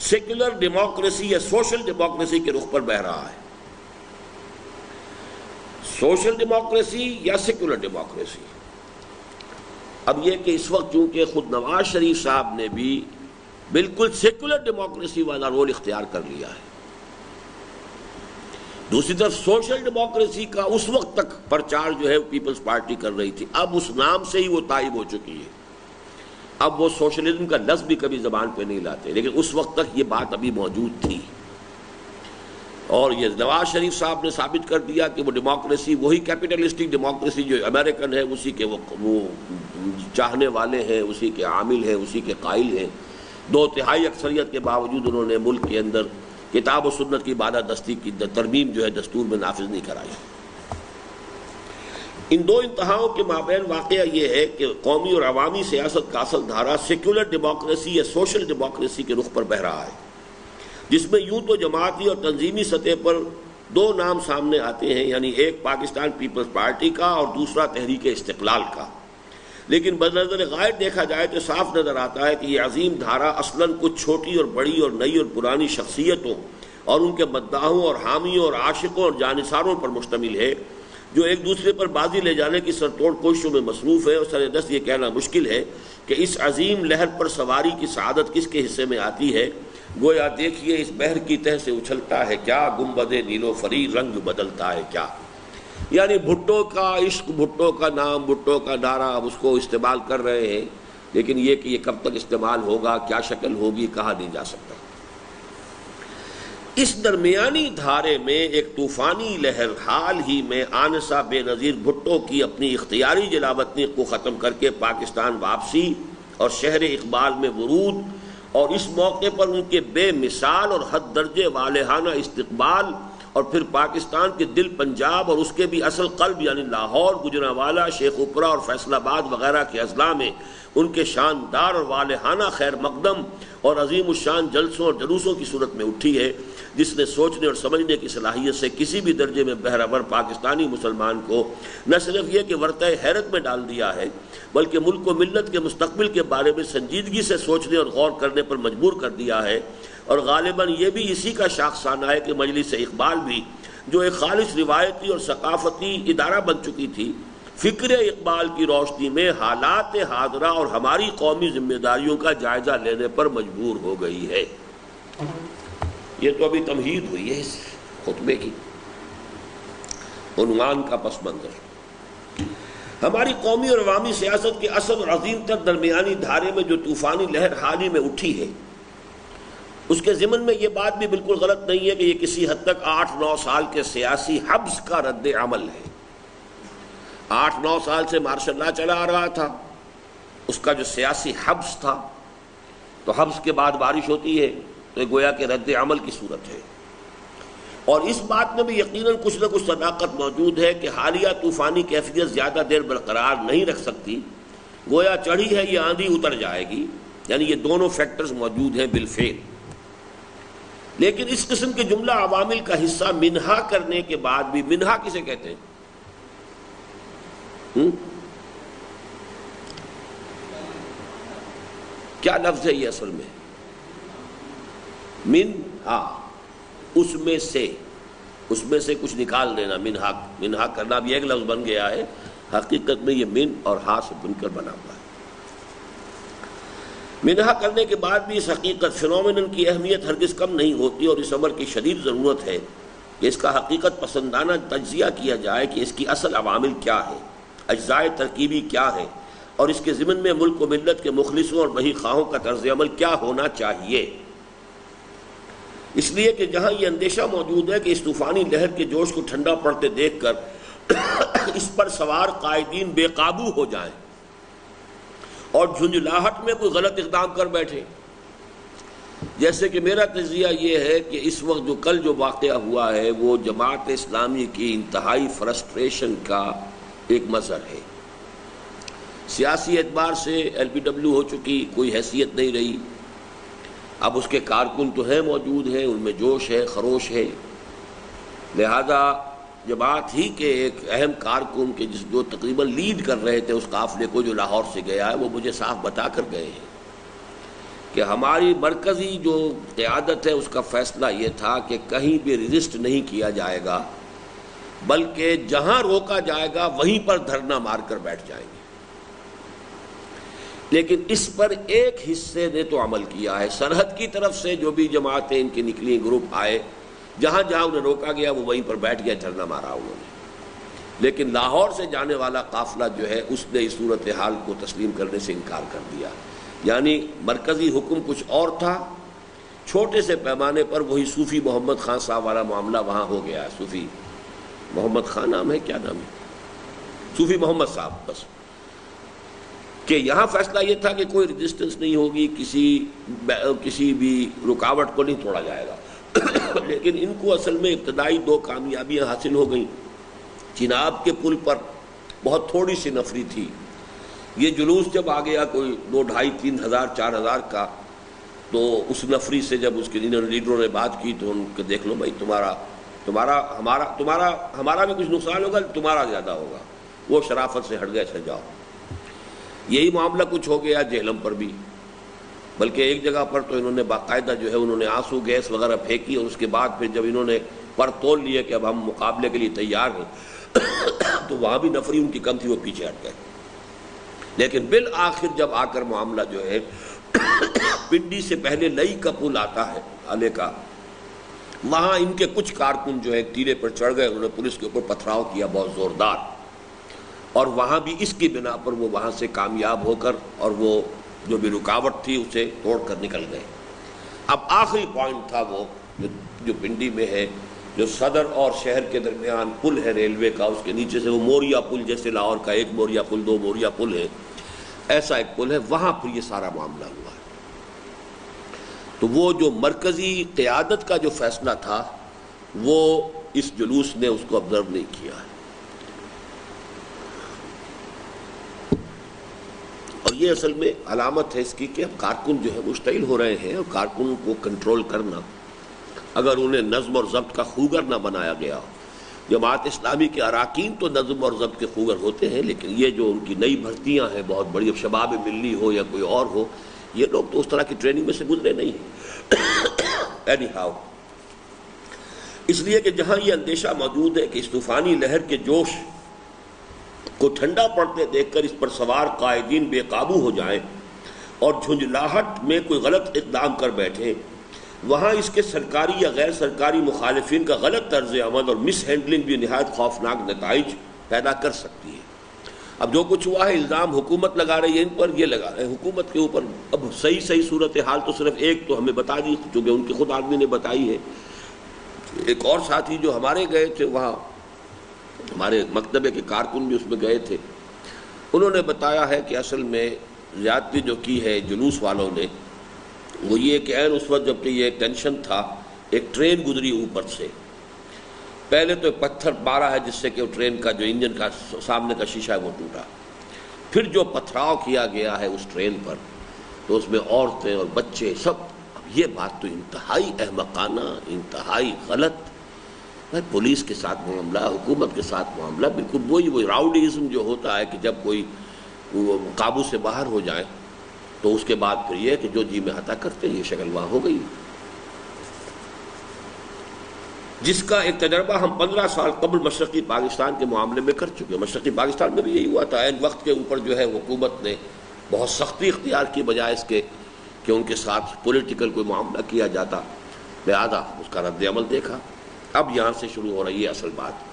سیکولر ڈیموکریسی یا سوشل ڈیموکریسی کے رخ پر بہہ رہا ہے. سوشل ڈیموکریسی یا سیکولر ڈیموکریسی. اب یہ کہ اس وقت چونکہ خود نواز شریف صاحب نے بھی بالکل سیکولر ڈیموکریسی والا رول اختیار کر لیا ہے، دوسری طرف سوشل ڈیموکریسی کا اس وقت تک پرچار جو ہے پیپلز پارٹی کر رہی تھی، اب اس نام سے ہی وہ تائب ہو چکی ہے. اب وہ سوشلزم کا لفظ بھی کبھی زبان پہ نہیں لاتے، لیکن اس وقت تک یہ بات ابھی موجود تھی. اور یہ نواز شریف صاحب نے ثابت کر دیا کہ وہ ڈیموکریسی وہی کیپٹلسٹک ڈیموکریسی جو امریکن ہے اسی کے وہ چاہنے والے ہیں، اسی کے عامل ہیں، اسی کے قائل ہیں. 2/3 اکثریت کے باوجود انہوں نے ملک کے اندر کتاب و سنت کی بالادستی کی ترمیم جو ہے دستور میں نافذ نہیں کرائی. ان دو انتہاؤں کے مابین واقعہ یہ ہے کہ قومی اور عوامی سیاست کا اصل دھارا سیکولر ڈیموکریسی یا سوشل ڈیموکریسی کے رخ پر بہہ رہا ہے، جس میں یوں تو جماعتی اور تنظیمی سطح پر دو نام سامنے آتے ہیں، یعنی ایک پاکستان پیپلز پارٹی کا اور دوسرا تحریک استقلال کا. لیکن بنظر غائب دیکھا جائے تو صاف نظر آتا ہے کہ یہ عظیم دھارا اصلاً کچھ چھوٹی اور بڑی اور نئی اور پرانی شخصیتوں اور ان کے مداحوں اور حامیوں اور عاشقوں اور جانثاروں پر مشتمل ہے، جو ایک دوسرے پر بازی لے جانے کی سرتوڑ کوششوں میں مصروف ہے. اور سردست یہ کہنا مشکل ہے کہ اس عظیم لہر پر سواری کی سعادت کس کے حصے میں آتی ہے. گویا دیکھیے اس بحر کی تہ سے اچھلتا ہے کیا، گنبد نیل و فری رنگ بدلتا ہے کیا. یعنی بھٹو کا عشق، بھٹو کا نام، بھٹو کا نعرہ اب اس کو استعمال کر رہے ہیں، لیکن یہ کہ یہ کب تک استعمال ہوگا، کیا شکل ہوگی، کہا نہیں جا سکتا۔ اس درمیانی دھارے میں ایک طوفانی لہر حال ہی میں آنسہ بے نظیر بھٹو کی اپنی اختیاری جلاوطنی کو ختم کر کے پاکستان واپسی اور شہر اقبال میں ورود، اور اس موقع پر ان کے بے مثال اور حد درجے والہانہ استقبال، اور پھر پاکستان کے دل پنجاب اور اس کے بھی اصل قلب یعنی لاہور، گجرانوالہ، شیخ اپرا اور فیصل آباد وغیرہ کے اضلاع میں ان کے شاندار اور والہانہ خیر مقدم اور عظیم الشان جلسوں اور جلوسوں کی صورت میں اٹھی ہے، جس نے سوچنے اور سمجھنے کی صلاحیت سے کسی بھی درجے میں بہرور پاکستانی مسلمان کو نہ صرف یہ کہ ورطہ حیرت میں ڈال دیا ہے، بلکہ ملک و ملت کے مستقبل کے بارے میں سنجیدگی سے سوچنے اور غور کرنے پر مجبور کر دیا ہے۔ اور غالباً یہ بھی اسی کا شاخسانہ ہے کہ مجلس اقبال بھی، جو ایک خالص روایتی اور ثقافتی ادارہ بن چکی تھی، فکر اقبال کی روشنی میں حالات حاضرہ اور ہماری قومی ذمہ داریوں کا جائزہ لینے پر مجبور ہو گئی ہے۔ یہ تو ابھی تمہید ہوئی ہے اس خطبے کی، عنوان کا پس منظر۔ ہماری قومی اور عوامی سیاست کے اصل اور عظیم تر درمیانی دھارے میں جو طوفانی لہر حال ہی میں اٹھی ہے، اس کے ضمن میں یہ بات بھی بالکل غلط نہیں ہے کہ یہ کسی حد تک 8-9 سال کے سیاسی حبس کا رد عمل ہے۔ 8-9 سال سے مارشل لا چلا آ رہا تھا، اس کا جو سیاسی حبس تھا، تو حبس کے بعد بارش ہوتی ہے تو گویا کہ رد عمل کی صورت ہے۔ اور اس بات میں بھی یقیناً کچھ نہ کچھ صداقت موجود ہے کہ حالیہ طوفانی کیفیت زیادہ دیر برقرار نہیں رکھ سکتی، گویا چڑھی ہے یہ آندھی اتر جائے گی، یعنی یہ دونوں فیکٹرز موجود ہیں بالفعل۔ لیکن اس قسم کے جملہ عوامل کا حصہ منہا کرنے کے بعد بھی، منہا کسے کہتے ہیں؟ کیا لفظ ہے یہ اصل میں؟ منہا، اس میں سے کچھ نکال دینا، منہا کرنا بھی ایک لفظ بن گیا ہے، حقیقت میں یہ من اور ہا سے بن کر بنا ہوا ہے۔ منہا کرنے کے بعد بھی اس حقیقت فنومینن کی اہمیت ہرگز کم نہیں ہوتی، اور اس امر کی شدید ضرورت ہے کہ اس کا حقیقت پسندانہ تجزیہ کیا جائے کہ اس کی اصل عوامل کیا ہے، اجزائے ترکیبی کیا ہے، اور اس کے ضمن میں ملک و ملت کے مخلصوں اور بہی خواہوں کا طرز عمل کیا ہونا چاہیے۔ اس لیے کہ جہاں یہ اندیشہ موجود ہے کہ اس طوفانی لہر کے جوش کو ٹھنڈا پڑتے دیکھ کر اس پر سوار قائدین بے قابو ہو جائیں اور جھنجھلاہٹ میں کوئی غلط اقدام کر بیٹھے، جیسے کہ میرا تجزیہ یہ ہے کہ اس وقت جو کل جو واقعہ ہوا ہے وہ جماعت اسلامی کی انتہائی فرسٹریشن کا ایک مظہر ہے۔ سیاسی اعتبار سے ایل بی ڈبلیو ہو چکی، کوئی حیثیت نہیں رہی، اب اس کے کارکن تو ہیں، موجود ہیں، ان میں جوش ہے، خروش ہے، لہذا جماعت ہی کے ایک اہم کارکن کے جو تقریباً لیڈ کر رہے تھے اس قافلے کو جو لاہور سے گیا ہے، وہ مجھے صاف بتا کر گئے ہیں کہ ہماری مرکزی جو قیادت ہے اس کا فیصلہ یہ تھا کہ کہیں بھی ریزسٹ نہیں کیا جائے گا، بلکہ جہاں روکا جائے گا وہیں پر دھرنا مار کر بیٹھ جائیں گے۔ لیکن اس پر ایک حصے نے تو عمل کیا ہے، سرحد کی طرف سے جو بھی جماعتیں ان کی نکلی، گروپ آئے، جہاں جہاں انہیں روکا گیا وہ وہیں پر بیٹھ گیا، دھرنا مارا انہوں نے۔ لیکن لاہور سے جانے والا قافلہ جو ہے اس نے اس صورتحال کو تسلیم کرنے سے انکار کر دیا، یعنی مرکزی حکم کچھ اور تھا، چھوٹے سے پیمانے پر وہی صوفی محمد خان صاحب والا معاملہ وہاں ہو گیا ہے۔ صوفی محمد خان نام ہے، کیا نام ہے؟ صوفی محمد صاحب، بس کہ یہاں فیصلہ یہ تھا کہ کوئی ریزسٹنس نہیں ہوگی، کسی بھی رکاوٹ کو نہیں توڑا جائے گا۔ لیکن ان کو اصل میں ابتدائی 2 کامیابیاں حاصل ہو گئیں۔ چناب کے پل پر بہت تھوڑی سی نفری تھی، یہ جلوس جب آ گیا کوئی 2، 2.5، 3 ہزار، 4 ہزار کا، تو اس نفری سے جب اس کے لیڈروں نے بات کی تو ان کو دیکھ لو بھائی، ہمارا بھی کچھ نقصان ہوگا، تمہارا زیادہ ہوگا، وہ شرافت سے ہٹ گئے، چل جاؤ۔ یہی معاملہ کچھ ہو گیا جہلم پر بھی، بلکہ ایک جگہ پر تو انہوں نے باقاعدہ جو ہے انہوں نے آنسو گیس وغیرہ پھینکی، اور اس کے بعد پھر جب انہوں نے پر تول لیے کہ اب ہم مقابلے کے لیے تیار ہیں تو وہاں بھی نفری ان کی کم تھی، وہ پیچھے ہٹ گئے۔ لیکن بالآخر جب آ کر معاملہ جو ہے پنڈی سے پہلے لئی کا پل آتا ہے، آلے کا، وہاں ان کے کچھ کارکن جو ہے ٹیلے پر چڑھ گئے، انہوں نے پولیس کے اوپر پتھراؤ کیا بہت زوردار، اور وہاں بھی اس کی بنا پر وہ وہاں سے کامیاب ہو کر اور وہ جو بھی رکاوٹ تھی اسے توڑ کر نکل گئے۔ اب آخری پوائنٹ تھا وہ جو پنڈی میں ہے، جو صدر اور شہر کے درمیان پل ہے ریلوے کا، اس کے نیچے سے وہ موریا پل، جیسے لاہور کا ایک موریا پل، دو موریا پل ہے، ایسا ایک پل ہے، وہاں پھر یہ سارا معاملہ ہوا ہے۔ تو وہ جو مرکزی قیادت کا جو فیصلہ تھا وہ اس جلوس نے اس کو آبزرو نہیں کیا ہے، اور یہ اصل میں علامت ہے اس کی کہ اب کارکن جو ہے مشتعل ہو رہے ہیں، اور کارکن کو کنٹرول کرنا، اگر انہیں نظم اور ضبط کا خوگر نہ بنایا گیا ہو۔ جماعت اسلامی کے اراکین تو نظم اور ضبط کے خوگر ہوتے ہیں، لیکن یہ جو ان کی نئی بھرتیاں ہیں بہت بڑی، اب شباب ملی ہو یا کوئی اور ہو، یہ لوگ تو اس طرح کی ٹریننگ میں سے گزرے نہیں ہیں۔ اینی ہاؤ، اس لیے کہ جہاں یہ اندیشہ موجود ہے کہ اس طوفانی لہر کے جوش کو ٹھنڈا پڑتے دیکھ کر اس پر سوار قائدین بے قابو ہو جائیں اور جھنجھلاہٹ میں کوئی غلط اقدام کر بیٹھے، وہاں اس کے سرکاری یا غیر سرکاری مخالفین کا غلط طرز عمل اور مس ہینڈلنگ بھی نہایت خوفناک نتائج پیدا کر سکتی ہے۔ اب جو کچھ ہوا ہے الزام حکومت لگا رہی ہے ان پر، یہ لگا رہے ہیں حکومت کے اوپر۔ اب صحیح صورتحال تو صرف ایک تو ہمیں بتا دی، چونکہ ان کے خود آدمی نے بتائی ہے۔ ایک اور ساتھی جو ہمارے گئے تھے وہاں، ہمارے مکتبے کے کارکن بھی اس میں گئے تھے، انہوں نے بتایا ہے کہ اصل میں زیادتی جو کی ہے جلوس والوں نے وہ یہ کہ عین اس وقت جب کہ یہ ٹینشن تھا، ایک ٹرین گزری اوپر سے، پہلے تو ایک پتھر مارا ہے جس سے کہ ٹرین کا جو انجن کا سامنے کا شیشہ ہے وہ ٹوٹا، پھر جو پتھراؤ کیا گیا ہے اس ٹرین پر تو اس میں عورتیں اور بچے سب۔ اب یہ بات تو انتہائی احمقانہ، انتہائی غلط، پولیس کے ساتھ معاملہ، حکومت کے ساتھ معاملہ، بالکل وہی راؤڈیزم جو ہوتا ہے کہ جب کوئی قابو سے باہر ہو جائے تو اس کے بعد پھر یہ کہ جو جی میں عطا کرتے، یہ شکل وہاں ہو گئی، جس کا ایک تجربہ ہم 15 سال قبل مشرقی پاکستان کے معاملے میں کر چکے ہیں۔ مشرقی پاکستان میں بھی یہی ہوا تھا، عین وقت کے اوپر جو ہے حکومت نے بہت سختی اختیار کی بجائے اس کے کہ ان کے ساتھ پولیٹیکل کوئی معاملہ کیا جاتا، لہذا اس کا رد عمل دیکھا۔ اب یہاں سے شروع ہو رہی ہے اصل بات۔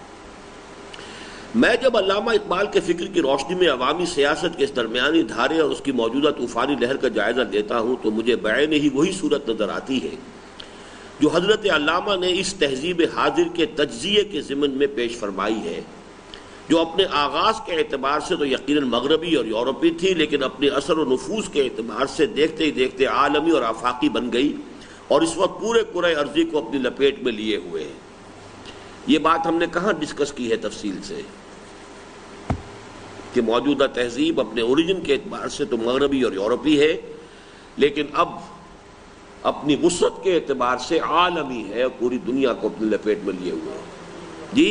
میں جب علامہ اقبال کے فکر کی روشنی میں عوامی سیاست کے اس درمیانی دھارے اور اس کی موجودہ طوفانی لہر کا جائزہ لیتا ہوں تو مجھے بعین ہی وہی صورت نظر آتی ہے جو حضرت علامہ نے اس تہذیب حاضر کے تجزیے کے ضمن میں پیش فرمائی ہے، جو اپنے آغاز کے اعتبار سے تو یقیناً مغربی اور یورپی تھی، لیکن اپنے اثر و نفوذ کے اعتبار سے دیکھتے ہی دیکھتے عالمی اور آفاقی بن گئی، اور اس وقت پورے کرۂ ارضی کو اپنی لپیٹ میں لیے ہوئے ہے۔ یہ بات ہم نے کہاں ڈسکس کی ہے تفصیل سے کہ موجودہ تہذیب اپنے اوریجن کے اعتبار سے تو مغربی اور یورپی ہے، لیکن اب اپنی وسعت کے اعتبار سے عالمی ہے، اور پوری دنیا کو اپنی لپیٹ میں لیے ہوئے ہے۔ جی،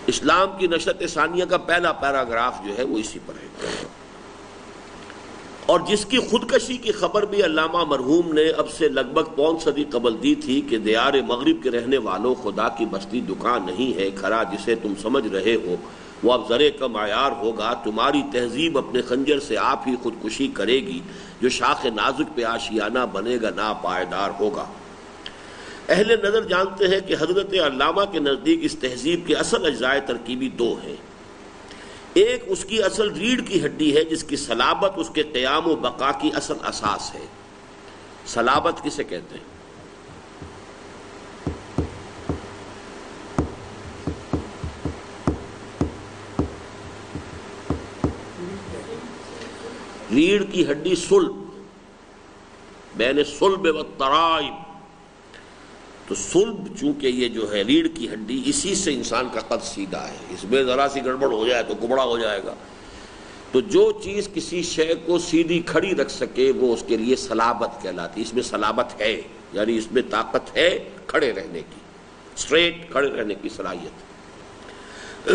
اسلام کی نشرت ثانیہ کا پہلا پیراگراف جو ہے وہ اسی پر ہے، اور جس کی خودکشی کی خبر بھی علامہ مرحوم نے اب سے لگ بھگ پون صدی قبل دی تھی کہ دیار مغرب کے رہنے والوں، خدا کی بستی دکان نہیں ہے کھرا جسے تم سمجھ رہے ہو، وہ اب زرے کا معیار ہوگا، تمہاری تہذیب اپنے خنجر سے آپ ہی خودکشی کرے گی، جو شاخ نازک پہ آشیانہ بنے گا ناپائیدار ہوگا۔ اہل نظر جانتے ہیں کہ حضرت علامہ کے نزدیک اس تہذیب کے اصل اجزائے ترکیبی دو ہیں۔ ایک اس کی اصل ریڑھ کی ہڈی ہے جس کی صلابت اس کے قیام و بقا کی اصل اساس ہے۔ صلابت کسے کہتے ہیں؟ ریڑھ کی ہڈی صلب، بین صلب و ترائب، تو صلب چونکہ یہ جو ہے ریڑھ کی ہڈی، اسی سے انسان کا قد سیدھا ہے، اس میں ذرا سی گڑبڑ ہو جائے تو کبڑا ہو جائے گا۔ تو جو چیز کسی شے کو سیدھی کھڑی رکھ سکے وہ اس کے لیے صلابت کہلاتی، اس میں صلابت ہے، یعنی اس میں طاقت ہے کھڑے رہنے کی، اسٹریٹ کھڑے رہنے کی صلاحیت۔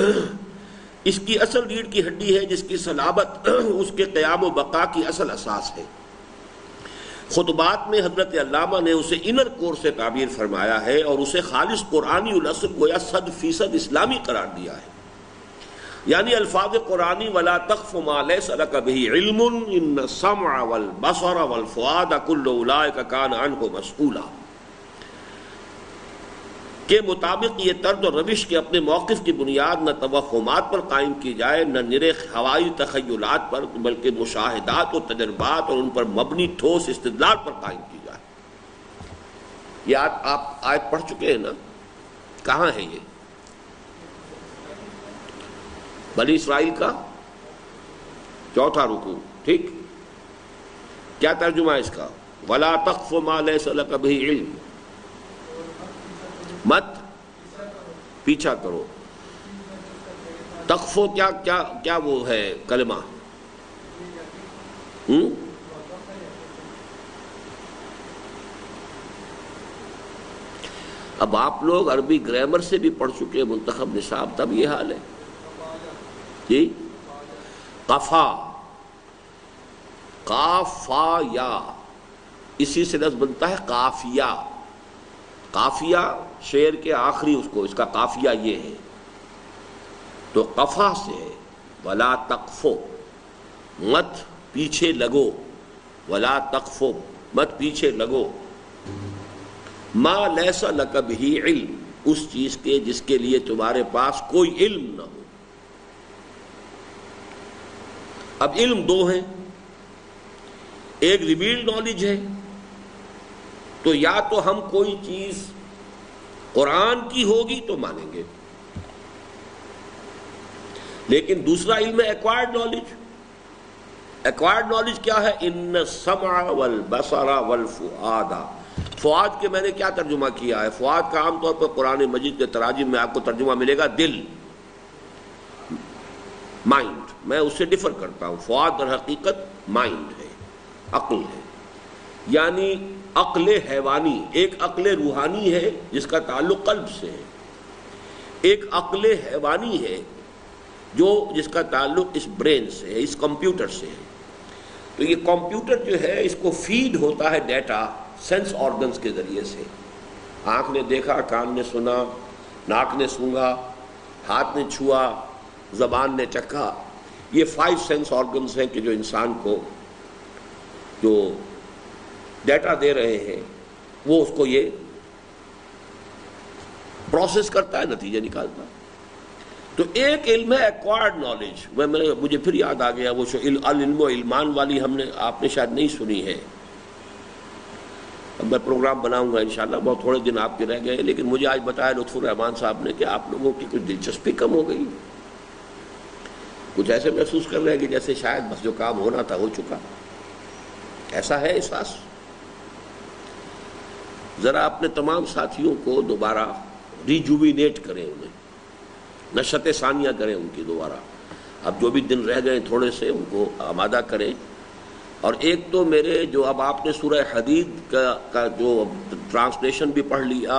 اس کی اصل ریڑھ کی ہڈی ہے جس کی صلابت اس کے قیام و بقا کی اصل اساس ہے۔ خطبات میں حضرت علامہ نے اسے انر کور سے تعبیر فرمایا ہے اور اسے خالص قرآنی الاصل گویا 100% اسلامی قرار دیا ہے۔ یعنی الفاظ قرآنی ولا تقف ما لیس لک بہ علم ان السمع والبصر والفؤاد کل اولئک کان عنہ مسئولا کے مطابق یہ طرز و روش کے اپنے موقف کی بنیاد نہ توہمات پر قائم کی جائے، نہ نرے ہوائی تخیلات پر، بلکہ مشاہدات و تجربات اور ان پر مبنی ٹھوس استدلال پر قائم کی جائے۔ یہ آپ آیت پڑھ چکے ہیں نا، کہاں ہے یہ؟ بنی اسرائیل کا 4واں رکوع، ٹھیک؟ کیا ترجمہ ہے اس کا؟ وَلَا تَقْفُ مَا لَيْسَ لَكَ بِهِ عِلْمٌ، مت پیچھا کرو۔ تقفو کیا وہ ہے کلمہ؟ اب آپ لوگ عربی گرامر سے بھی پڑھ چکے ہیں منتخب نصاب، تب یہ حال ہے جی۔ قفا، قافا یا، اسی سے لفظ بنتا ہے قافیہ۔ قافیہ شعر کے آخری اس کا قافیہ یہ ہے، تو قفا سے ہے ولا تقفو، مت پیچھے لگو، ولا تقفو مت پیچھے لگو، ما لیس لک بہ علم، اس چیز کے جس کے لیے تمہارے پاس کوئی علم نہ ہو۔ اب علم دو ہیں، ایک ریویلڈ نالج ہے، تو یا تو ہم کوئی چیز قرآن کی ہوگی تو مانیں گے، لیکن دوسرا علم ہے ایکوائرڈ نالج۔ ایکوائرڈ نالج کیا ہے؟ ان السمع والبصر والفؤاد۔ فؤاد کے میں نے کیا ترجمہ کیا ہے؟ فؤاد کا عام طور پر قرآن مجید کے تراجم میں آپ کو ترجمہ ملے گا دل، مائنڈ۔ میں اس سے ڈفر کرتا ہوں، فؤاد در حقیقت مائنڈ ہے، عقل ہے، یعنی عقل حیوانی۔ ایک عقل روحانی ہے جس کا تعلق قلب سے ہے، ایک عقل حیوانی ہے جس کا تعلق اس برین سے ہے، اس کمپیوٹر سے ہے۔ تو یہ کمپیوٹر جو ہے اس کو فیڈ ہوتا ہے ڈیٹا سینس آرگنز کے ذریعے سے۔ آنکھ نے دیکھا، کان نے سنا، ناک نے سونگھا، ہاتھ نے چھوا، زبان نے چکھا۔ یہ 5 سینس آرگنز ہیں کہ جو انسان کو جو ڈیٹا دے رہے ہیں، وہ اس کو یہ پروسیس کرتا ہے، نتیجہ نکالتا ہے۔ تو ایک علم ہے ایکوائرڈ نالج۔ مجھے پھر یاد آ گیا وہ العلم و علمان والی آپ نے شاید نہیں سنی ہے۔ اب میں پروگرام بناؤں گا انشاءاللہ، بہت تھوڑے دن آپ کے رہ گئے، لیکن مجھے آج بتایا لطف الرحمان صاحب نے کہ آپ لوگوں کی کچھ دلچسپی کم ہو گئی، کچھ ایسے محسوس کر رہے ہیں کہ جیسے شاید بس جو کام ہونا تھا ہو چکا۔ ایسا ہے احساس؟ ذرا اپنے تمام ساتھیوں کو دوبارہ ریجوینیٹ کریں، انہیں نشت ثانیہ کریں ان کی دوبارہ۔ اب جو بھی دن رہ گئے تھوڑے سے ان کو آمادہ کریں۔ اور ایک تو میرے جو اب آپ نے سورہ حدید کا جو ٹرانسلیشن بھی پڑھ لیا،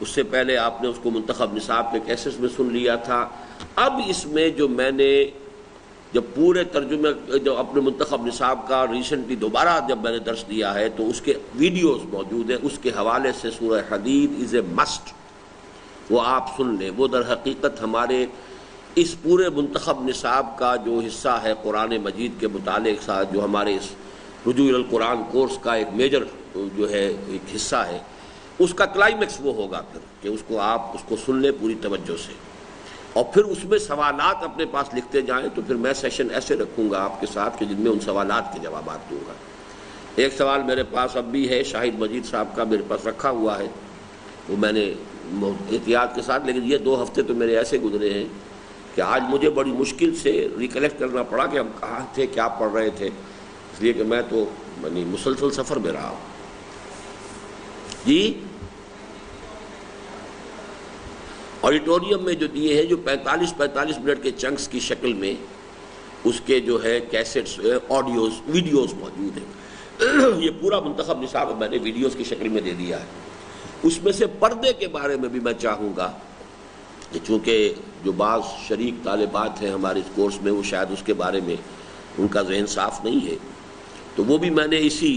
اس سے پہلے آپ نے اس کو منتخب نصاب کے کیسز میں سن لیا تھا۔ اب اس میں جو میں نے جب پورے ترجمے جو اپنے منتخب نصاب کا ریسنٹلی دوبارہ جب میں نے درس دیا ہے تو اس کے ویڈیوز موجود ہیں، اس کے حوالے سے سورہ حدید از اے مسٹ، وہ آپ سن لیں۔ وہ در حقیقت ہمارے اس پورے منتخب نصاب کا جو حصہ ہے قرآن مجید کے مطالعے کے ساتھ، جو ہمارے اس رجوع القرآن کورس کا ایک میجر جو ہے ایک حصہ ہے، اس کا کلائمیکس وہ ہوگا پھر کہ اس کو آپ اس کو سن لیں پوری توجہ سے، اور پھر اس میں سوالات اپنے پاس لکھتے جائیں۔ تو پھر میں سیشن ایسے رکھوں گا آپ کے ساتھ کہ جن میں ان سوالات کے جوابات دوں گا۔ ایک سوال میرے پاس اب بھی ہے، شاہد مجید صاحب کا میرے پاس رکھا ہوا ہے، وہ میں نے احتیاط کے ساتھ، لیکن یہ 2 ہفتے تو میرے ایسے گزرے ہیں کہ آج مجھے بڑی مشکل سے ریکلیکٹ کرنا پڑا کہ ہم کہاں تھے، کیا پڑھ رہے تھے، اس لیے کہ میں تو مسلسل سفر میں رہا ہوں۔ جی آڈیٹوریم میں جو دیے ہیں، جو 45 منٹ کے چنکس کی شکل میں اس کے جو ہے کیسٹس، آڈیوز، ویڈیوز موجود ہیں۔ یہ پورا منتخب نصاب میں نے ویڈیوز کی شکل میں دے دیا ہے۔ اس میں سے پردے کے بارے میں بھی میں چاہوں گا کہ چونکہ جو بعض شریک طالبات ہیں ہمارے اس کورس میں، وہ شاید اس کے بارے میں ان کا ذہن صاف نہیں ہے، تو وہ بھی میں نے اسی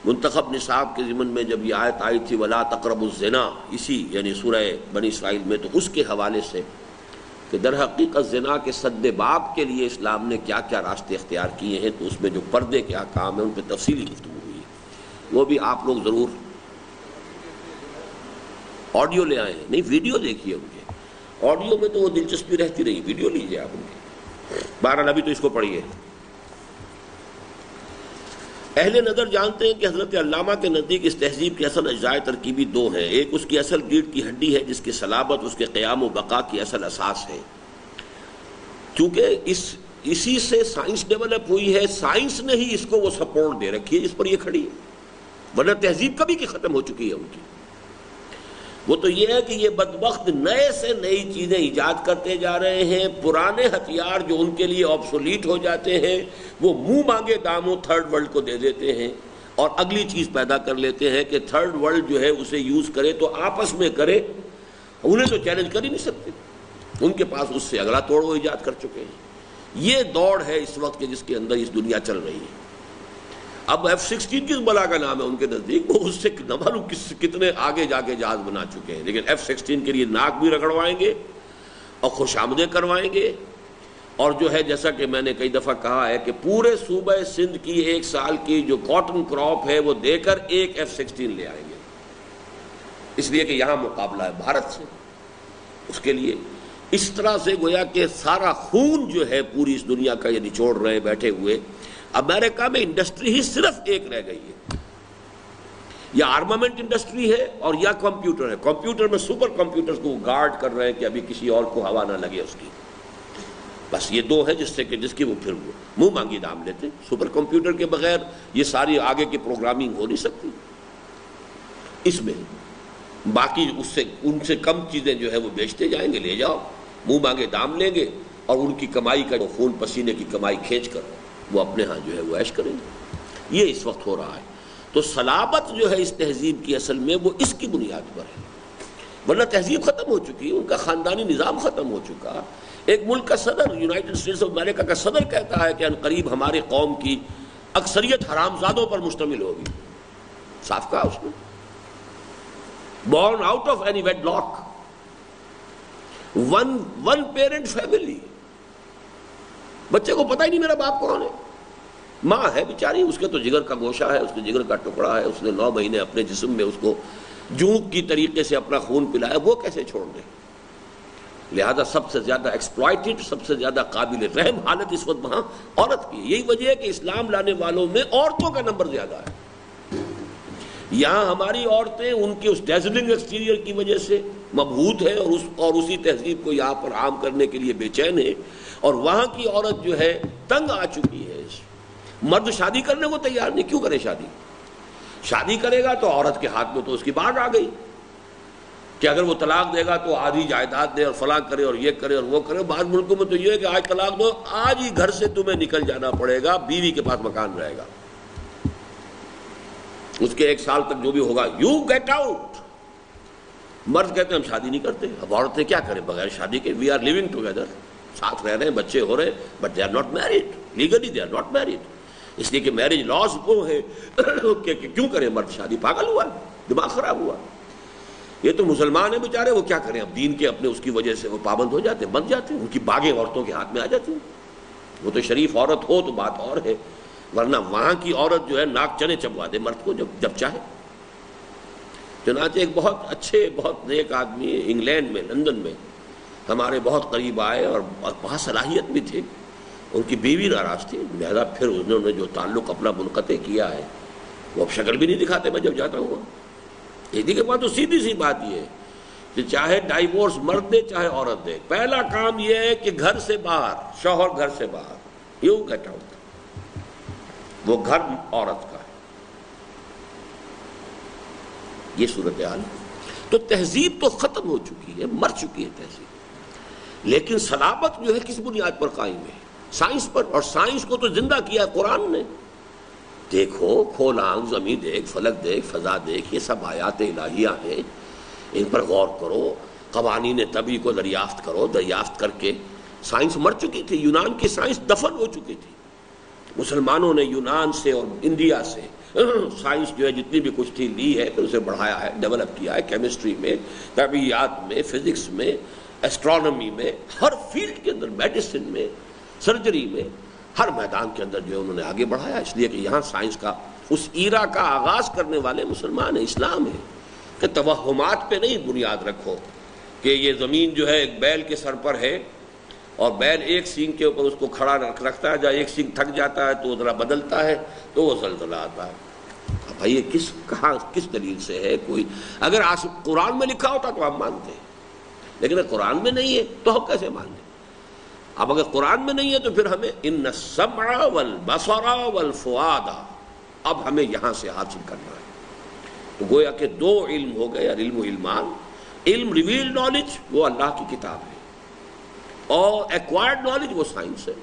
منتخب نصاب کے ضمن میں جب یہ آیت آئی تھی وَلَا تَقْرَبُوا الزِّنَا، اسی یعنی سورہ بنی اسرائیل میں، تو اس کے حوالے سے کہ در حقیقت زنا کے سد باب کے لیے اسلام نے کیا کیا راستے اختیار کیے ہیں، تو اس میں جو پردے کے احکام ہیں ان پہ تفصیلی گفتگو ہوئی ہے، وہ بھی آپ لوگ ضرور آڈیو لے آئے ہیں، نہیں ویڈیو دیکھیے ان کے، آڈیو میں تو وہ دلچسپی رہتی رہی، ویڈیو لیجیے آپ ان کے۔ بہرحال ابھی تو اس کو پڑھیے۔ اہل نظر جانتے ہیں کہ حضرت علامہ کے نزدیک اس تہذیب کے اصل اجزاء ترکیبی دو ہیں، ایک اس کی اصل ریڑھ کی ہڈی ہے جس کی صلابت اس کے قیام و بقا کی اصل اساس ہے، چونکہ اسی سے سائنس ڈیولپ ہوئی ہے، سائنس نے ہی اس کو وہ سپورٹ دے رکھی ہے جس پر یہ کھڑی ہے، ورنہ تہذیب کبھی کی ختم ہو چکی ہے ان کی۔ وہ تو یہ ہے کہ یہ بدبخت نئے سے نئی چیزیں ایجاد کرتے جا رہے ہیں، پرانے ہتھیار جو ان کے لیے آبسولیٹ ہو جاتے ہیں وہ منہ مانگے داموں تھرڈ ورلڈ کو دے دیتے ہیں، اور اگلی چیز پیدا کر لیتے ہیں کہ تھرڈ ورلڈ جو ہے اسے یوز کرے تو آپس میں کرے، انہیں تو چیلنج کر ہی نہیں سکتے، ان کے پاس اس سے اگلا توڑ وہ ایجاد کر چکے ہیں۔ یہ دوڑ ہے اس وقت جس کے اندر اس دنیا چل رہی ہے۔ اب F-16 کس بلا کا نام ہے ان کے نزدیک، وہ اس سے نہ معلوم کتنے آگے جا کے جہاز بنا چکے ہیں، لیکن F-16 کے لیے ناک بھی رگڑوائیں گے اور خوش آمدیں کروائیں گے، اور جو ہے جیسا کہ میں نے کئی دفعہ کہا ہے کہ پورے صوبہ سندھ کی ایک سال کی جو کاٹن کراپ ہے وہ دے کر ایک F-16 لے آئیں گے، اس لیے کہ یہاں مقابلہ ہے بھارت سے، اس کے لیے اس طرح سے گویا کہ سارا خون جو ہے پوری اس دنیا کا یہ نچوڑ رہے بیٹھے ہوئے۔ امریکہ میں انڈسٹری ہی صرف ایک رہ گئی ہے، یا آرمامنٹ انڈسٹری ہے اور یا کمپیوٹر ہے، کمپیوٹر میں سپر کمپیوٹرز کو گارڈ کر رہے ہیں کہ ابھی کسی اور کو ہوا نہ لگے اس کی، بس یہ دو ہے جس کی وہ پھر منہ مانگی دام لیتے ہیں۔ سپر کمپیوٹر کے بغیر یہ ساری آگے کی پروگرامنگ ہو نہیں سکتی، اس میں باقی ان سے کم چیزیں جو ہے وہ بیچتے جائیں گے، لے جاؤ، منہ مانگے دام لیں گے، اور ان کی کمائی کا خون پسینے کی کمائی کھینچ کر وہ اپنے ہاں جو ہے وہ عیش کریں گے۔ یہ اس وقت ہو رہا ہے، تو صلابت جو ہے اس تہذیب کی اصل میں وہ اس کی بنیاد پر ہے، ورنہ تہذیب ختم ہو چکی، ان کا خاندانی نظام ختم ہو چکا۔ ایک ملک کا صدر، یونائٹڈ اسٹیٹس آف امریکہ کا صدر کہتا ہے کہ ان قریب ہماری قوم کی اکثریت حرامزادوں پر مشتمل ہوگی، صاف کہا اس نے، born out of any wedlock, one parent family، بچے کو پتہ ہی نہیں میرا باپ کون ہے، ماں ہے بیچاری، اس کے تو جگر کا گوشہ ہے، اس کے جگر کا ٹکڑا ہے، اس نے 9 مہینے اپنے جسم میں اس کو جونک کی طریقے سے اپنا خون پلایا، وہ کیسے چھوڑ دے؟ لہذا سب سے زیادہ ایکسپلائٹڈ، سب سے زیادہ قابل رحم حالت اس وقت وہاں عورت کی ہے۔ یہی وجہ ہے کہ اسلام لانے والوں میں عورتوں کا نمبر زیادہ ہے۔ یہاں ہماری عورتیں ان کے اس ڈیزلنگ ایکسٹیریئر کی وجہ سے مبہوت ہے اور اسی تہذیب کو یہاں پر عام کرنے کے لیے بے چین ہے، اور وہاں کی عورت جو ہے تنگ آ چکی ہے۔ مرد شادی کرنے کو تیار نہیں، کیوں کرے شادی کرے گا تو عورت کے ہاتھ میں تو اس کی باڑھ آ گئی کہ اگر وہ طلاق دے گا تو آدھی جائیداد دے اور فلاں کرے اور یہ کرے اور وہ کرے۔ بعض ملکوں میں تو یہ ہے کہ آج طلاق دو، آج ہی گھر سے تمہیں نکل جانا پڑے گا، بیوی کے پاس مکان رہے گا، اس کے 1 سال تک جو بھی ہوگا یو گیٹ آؤٹ۔ مرد کہتے ہیں ہم شادی نہیں کرتے، اب عورتیں کیا کریں بغیر شادی کے؟ وی آر لیونگ ٹوگیدر، ساتھ رہ رہے ہیں، بچے ہو رہے ہیں، but they are not married, legally they are not married, اس لیے کہ میرج لاز وہ ہے کہ کیوں کرے مرد شادی؟ پاگل ہوا، دماغ خراب ہوا۔ یہ تو مسلمان ہیں بیچارے، وہ کیا کریں اب، دین کے اپنے اس کی وجہ سے وہ پابند ہو جاتے ہیں، بن جاتے ہیں، ان کی باغیں عورتوں کے ہاتھ میں آ جاتی ہیں۔ وہ تو شریف عورت ہو تو بات اور ہے، ورنہ وہاں کی عورت جو ہے ناک چنے چبوا دے مرد کو جب چاہے۔ چنانچہ ایک بہت اچھے، بہت نیک آدمی انگلینڈ میں، لندن میں ہمارے بہت قریب آئے اور بہت صلاحیت بھی تھی، ان کی بیوی ناراض تھی، لہذا پھر انہوں نے جو تعلق اپنا منقطع کیا ہے وہ اب شکل بھی نہیں دکھاتے میں جب جاتا ہوں۔ ایک کے بعد تو سیدھی سی بات یہ ہے کہ چاہے ڈائیورس مرد دے چاہے عورت دے، پہلا کام یہ ہے کہ گھر سے باہر، شوہر گھر سے باہر، یو گیٹ آؤٹ، وہ گھر عورت کا ہے۔ یہ صورتحال ہے۔ تو تہذیب تو ختم ہو چکی ہے، مر چکی ہے تہذیب، لیکن صلابت جو ہے کس بنیاد پر قائم ہے؟ سائنس پر، اور سائنس کو تو زندہ کیا ہے قرآن نے۔ دیکھو، کھول آنکھ، زمین دیکھ، فلک دیکھ، فضا دیکھ، یہ سب آیات الہیہ ہیں، ان پر غور کرو، قوانین طبی کو دریافت کرو، دریافت کر کے سائنس مر چکی تھی، یونان کی سائنس دفن ہو چکی تھی۔ مسلمانوں نے یونان سے اور انڈیا سے سائنس جو ہے جتنی بھی کچھ تھی لی ہے، پھر اسے بڑھایا ہے، ڈیولپ کیا ہے، کیمسٹری میں، طبیعیات میں، فزکس میں، ایسٹرونومی میں، ہر فیلڈ کے اندر، میڈیسن میں، سرجری میں، ہر میدان کے اندر جو ہے انہوں نے آگے بڑھایا، اس لیے کہ یہاں سائنس کا اس ایرا کا آغاز کرنے والے مسلمان ہیں، اسلام ہے۔ کہ توہمات پہ نہیں بنیاد رکھو کہ یہ زمین جو ہے ایک بیل کے سر پر ہے اور بیل ایک سینگ کے اوپر اس کو کھڑا رکھتا ہے، جب ایک سینگ تھک جاتا ہے تو ذرا بدلتا ہے تو وہ زلزلہ آتا ہے۔ بھائی یہ کس دلیل سے ہے؟ کوئی اگر قرآن میں لکھا ہوتا تو ہم مانتے ہیں، لیکن اگر قرآن میں نہیں ہے تو ہم کیسے مان لیں؟ اب اگر قرآن میں نہیں ہے تو پھر ہمیں ان السمع والبصر والفؤاد، اب ہمیں یہاں سے حاصل کرنا ہے۔ تو گویا کہ دو علم ہو گئے، علم و علمان۔ علم ریویل نالج وہ اللہ کی کتاب ہے، اور ایکوائرڈ نالج وہ سائنس ہے۔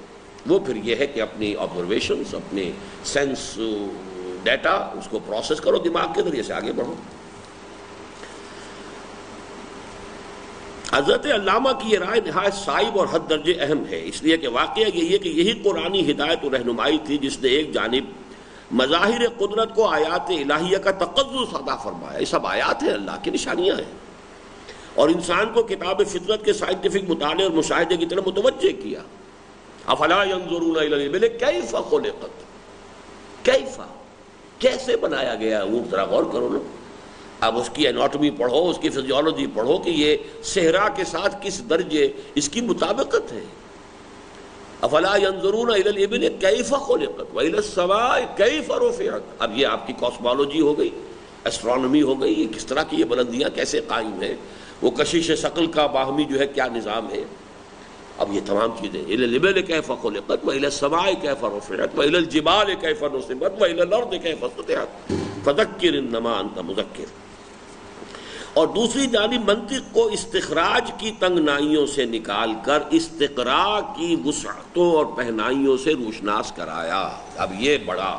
وہ پھر یہ ہے کہ اپنی آبزرویشنز، اپنے سینس ڈیٹا، اس کو پروسیس کرو، دماغ کے ذریعے سے آگے بڑھو۔ حضرت علامہ کی یہ رائے نہایت صائب اور حد درجے اہم ہے، اس لیے کہ واقعہ یہی ہے کہ یہی قرآنی ہدایت و رہنمائی تھی جس نے ایک جانب مظاہر قدرت کو آیات الہیہ کا تقدس ادا فرمایا، یہ سب آیات ہیں، اللہ کی نشانیاں ہیں، اور انسان کو کتاب فطرت کے سائنٹیفک مطالعے اور مشاہدے کی طرف متوجہ کیا۔ افلا ينظرون الى الابل کیف خلقت، کیف، کیسے بنایا گیا، وہ ذرا غور کرو نا۔ اب اس کی اناٹمی پڑھو، اس کی فزیولوجی پڑھو کہ یہ صحرا کے ساتھ کس درجے اس کی مطابقت ہے۔ افلا ينظرون الى الابل کیف خلقت والى السماء کیف رفعت۔ اب یہ آپ کی کاسمولوجی ہو گئی، ایسٹرونومی ہو گئی، یہ کس طرح کی یہ بلندیاں کیسے قائم ہیں، وہ کشش ثقل کا باہمی جو ہے کیا نظام ہے۔ اب یہ تمام چیزیں الى الابل کیف خلقت والى السماء کیف رفعت والى الجبال کیف نصبت والى الارض کیف سطحت فذکر انما انت مذکر۔ اور دوسری جانب منطق کو استخراج کی تنگنائیوں سے نکال کر استقراء کی وسعتوں اور پہنائیوں سے روشناس کرایا۔ اب یہ بڑا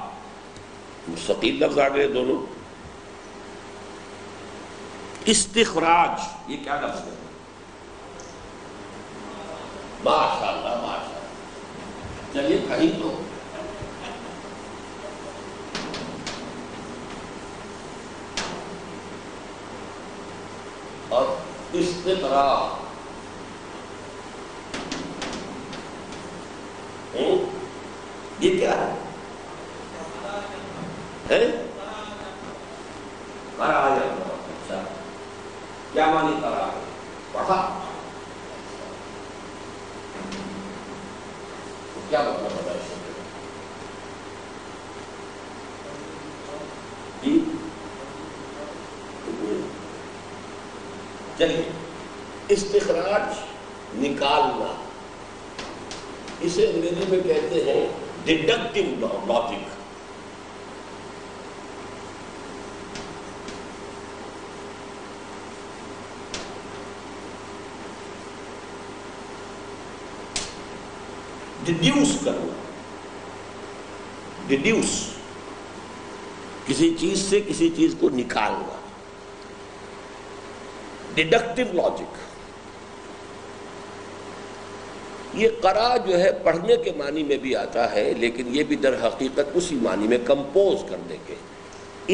مستقل لفظ آ گئے دونوں۔ استخراج یہ کیا لفظ ہے؟ ماشاء اللہ ماشاء اللہ، چلیے کہیں تو اور استقراء یہ کیا ہے؟ اچھا کیا معنی کرا ہے؟ پڑھا کیا مطلب ہوتا ہے؟ جی چلیے، استخراج نکالنا، اسے انگریزی میں کہتے ہیں ڈیڈکٹیو لاجک۔ ڈیڈیوس کرنا، ڈیڈیوس کسی چیز سے کسی چیز کو نکالنا، ڈیڈکٹیو لاجک۔ یہ قرا جو ہے پڑھنے کے معنی میں بھی آتا ہے، لیکن یہ بھی در حقیقت اسی معنی میں کمپوز کرنے کے،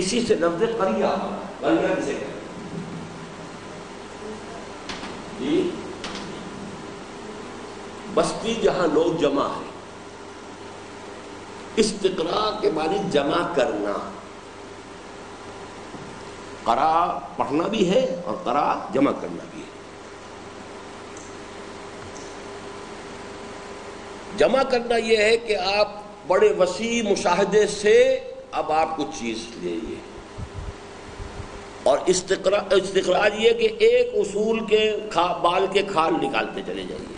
اسی سے لفظ قریہ، قریہ کسے کہتے ہیں؟ جی بستی جہاں لوگ جمع ہیں، استقراء کے معنی جمع کرنا۔ قرا پڑھنا بھی ہے اور قرا جمع کرنا بھی ہے۔ جمع کرنا یہ ہے کہ آپ بڑے وسیع مشاہدے سے اب آپ کچھ چیز لیجیے، اور استخراج یہ کہ ایک اصول کے بال کے کھال نکالتے چلے جائیے۔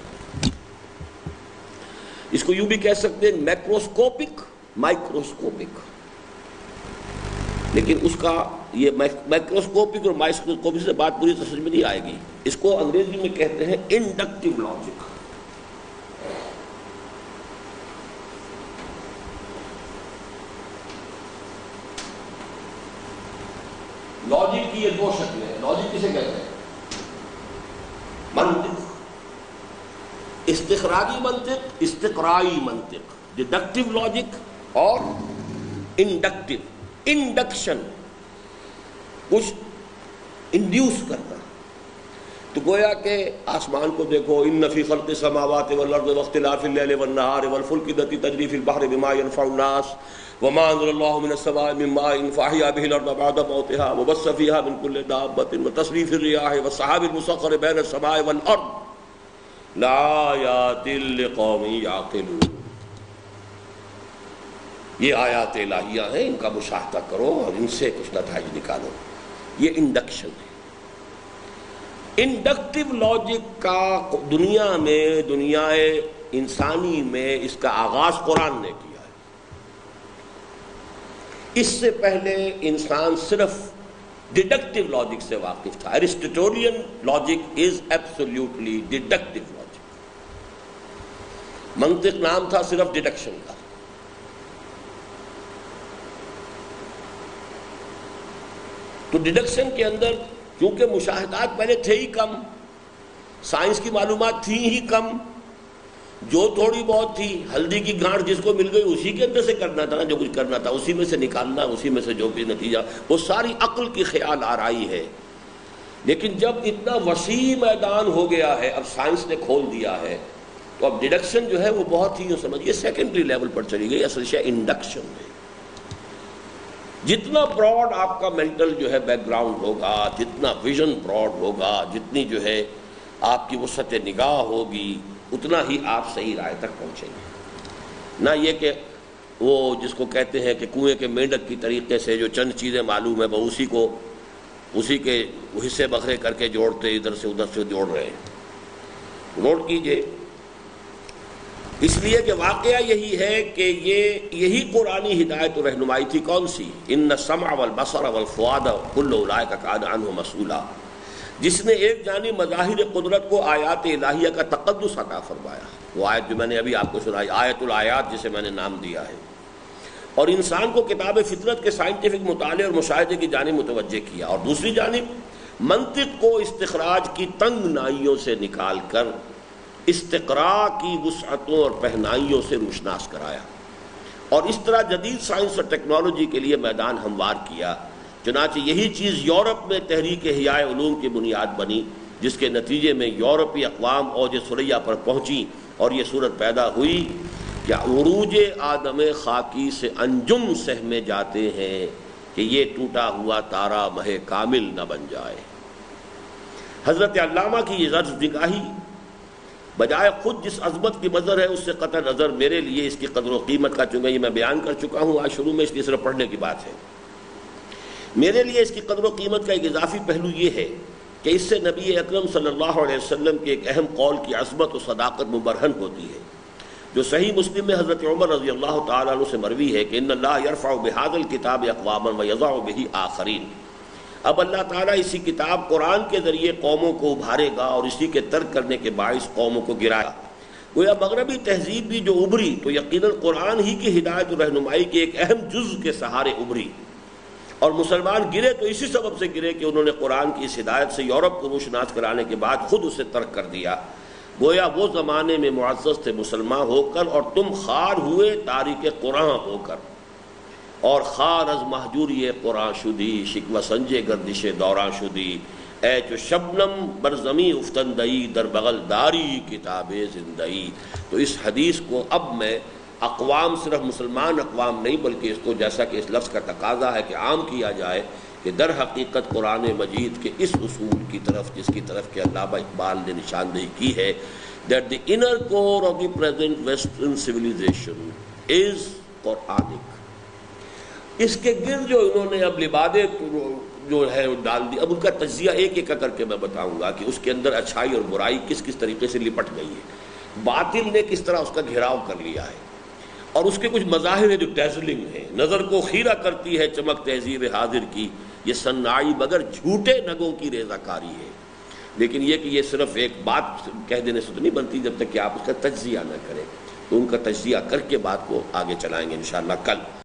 اس کو یوں بھی کہہ سکتے ہیں میکروسکوپک، مائکروسکوپک، لیکن اس کا یہ مائکروسکوپک اور مائکروسکوپک سے بات پوری سمجھ میں نہیں آئے گی۔ اس کو انگریزی میں کہتے ہیں انڈکٹیو لاجک۔ لاجک کی یہ دو شکلیں ہیں۔ لاجک کسے کہتے ہیں؟ منطق، استخراجی منطق، استقرائی منطق، ڈیڈکٹیو لاجک اور انڈکٹیو۔ انڈکشن کچھ انڈیوس کرنا، تو گویا کہ آسمان کو دیکھو، ان فی خلق السماوات والارض واختلاف اللیل والنہار والفلک التی تجری فی البحر بما ينفع الناس وما انزل اللہ من السماء من ماء فاحیا به الارض بعد موتها وبث فیہا من کل دابۃ وتصریف الریاح والسحاب المسخر بین السماء والارض لآیات لقوم یعقلون. یہ آیات الہیہ ہیں، ان کا مشاہدہ کرو اور ان سے کچھ نتائج نکالو. یہ انڈکشن ہے. انڈکٹیو لاجک کا دنیا میں، دنیا انسانی میں اس کا آغاز قرآن نے کیا ہے. اس سے پہلے انسان صرف ڈیڈکٹیو لاجک سے واقف تھا. Aristotelian logic is absolutely deductive logic. منطق نام تھا صرف ڈیڈکشن کا. تو ڈیڈکشن کے اندر کیونکہ مشاہدات پہلے تھے ہی کم، سائنس کی معلومات تھیں ہی کم، جو تھوڑی بہت تھی ہلدی کی گھاٹ جس کو مل گئی اسی کے اندر سے کرنا تھا نا، جو کچھ کرنا تھا اسی میں سے نکالنا، اسی میں سے جو بھی نتیجہ، وہ ساری عقل کی خیال آرائی ہے. لیکن جب اتنا وسیع میدان ہو گیا ہے، اب سائنس نے کھول دیا ہے، تو اب ڈیڈکشن جو ہے وہ بہت ہی سمجھیے سیکنڈری لیول پر چلی گئی. اصل شے انڈکشن ہے. جتنا براڈ آپ کا مینٹل جو ہے بیک گراؤنڈ ہوگا، جتنا ویژن براڈ ہوگا، جتنی جو ہے آپ کی وسعت نگاہ ہوگی، اتنا ہی آپ صحیح رائے تک پہنچیں گے. نہ یہ کہ وہ جس کو کہتے ہیں کہ کنویں کے مینڈک کی طریقے سے جو چند چیزیں معلوم ہے وہ اسی کے حصے بکھرے کر کے جوڑتے، ادھر سے ادھر سے جوڑ رہے ہیں. نوٹ کیجئے، اس لیے کہ واقعہ یہی ہے کہ یہی قرآنی ہدایت و رہنمائی تھی. کون سی؟ ان السمع والبصر والفؤاد کل اولئک کان عنہ مسئولا، جس نے ایک جانب مظاہر قدرت کو آیات الہیہ کا تقدس عطا فرمایا. وہ آیت جو میں نے ابھی آپ کو سنائی، آیت الآیات جسے میں نے نام دیا ہے، اور انسان کو کتاب فطرت کے سائنٹیفک مطالعے اور مشاہدے کی جانب متوجہ کیا، اور دوسری جانب منطق کو استخراج کی تنگ نائیوں سے نکال کر استقراء کی وسعتوں اور پہنائیوں سے روشناس کرایا، اور اس طرح جدید سائنس اور ٹیکنالوجی کے لیے میدان ہموار کیا. چنانچہ یہی چیز یورپ میں تحریک احیاء علوم کی بنیاد بنی، جس کے نتیجے میں یورپی اقوام اوج ثریا پر پہنچی، اور یہ صورت پیدا ہوئی کہ عروج آدم خاکی سے انجم سہمے جاتے ہیں کہ یہ ٹوٹا ہوا تارا مہ کامل نہ بن جائے. حضرت علامہ کی یہ زرد نگاہی بجائے خود جس عظمت کی مظہر ہے اس سے قطع نظر میرے لیے اس کی قدر و قیمت کا، چونکہ یہ میں بیان کر چکا ہوں آج شروع میں، اس لیے صرف پڑھنے کی بات ہے، میرے لیے اس کی قدر و قیمت کا ایک اضافی پہلو یہ ہے کہ اس سے نبی اکرم صلی اللہ علیہ وسلم کے ایک اہم قول کی عظمت و صداقت مبرہن ہوتی ہے، جو صحیح مسلم میں حضرت عمر رضی اللہ تعالیٰ عنہ سے مروی ہے کہ ان اللہ یرفع بہذا الکتاب اقواما ویضع بہ آخرین. اب اللہ تعالیٰ اسی کتاب قرآن کے ذریعے قوموں کو ابھارے گا اور اسی کے ترک کرنے کے باعث قوموں کو گرایا. گویا مغربی تہذیب بھی جو ابھری تو یقیناً قرآن ہی کی ہدایت و رہنمائی کے ایک اہم جز کے سہارے ابھری، اور مسلمان گرے تو اسی سبب سے گرے کہ انہوں نے قرآن کی اس ہدایت سے یورپ کو روشناس کرانے کے بعد خود اسے ترک کر دیا. گویا وہ زمانے میں معزز تھے مسلمان ہو کر، اور تم خار ہوئے تارک قرآن ہو کر، اور خار از محجوری قرآن شدی شکوہ سنجے گردش دوران شدی، اے چو شبنم بر زمیں افتندئی در بغل داری کتاب زندئی. تو اس حدیث کو اب میں اقوام، صرف مسلمان اقوام نہیں بلکہ اس کو جیسا کہ اس لفظ کا تقاضا ہے کہ عام کیا جائے، کہ در حقیقت قرآن مجید کے اس اصول کی طرف جس کی طرف کہ علامہ اقبال نے نشاندہی کی ہے، that the inner core of the present western civilization is Quranic. اس کے گرد جو انہوں نے اب لبادے جو ہے ڈال دی، اب ان کا تجزیہ ایک ایک کر کے میں بتاؤں گا کہ اس کے اندر اچھائی اور برائی کس کس طریقے سے لپٹ گئی ہے، باطل نے کس طرح اس کا گھیراؤ کر لیا ہے، اور اس کے کچھ مظاہر ہیں جو ڈیزلنگ ہیں، نظر کو خیرہ کرتی ہے چمک تہذیب حاضر کی، یہ صناعی مگر جھوٹے نگوں کی ریزہ کاری ہے. لیکن یہ کہ یہ صرف ایک بات کہہ دینے سے تو نہیں بنتی جب تک کہ آپ اس کا تجزیہ نہ کریں. تو ان کا تجزیہ کر کے بات کو آگے چلائیں گے انشاءاللہ کل.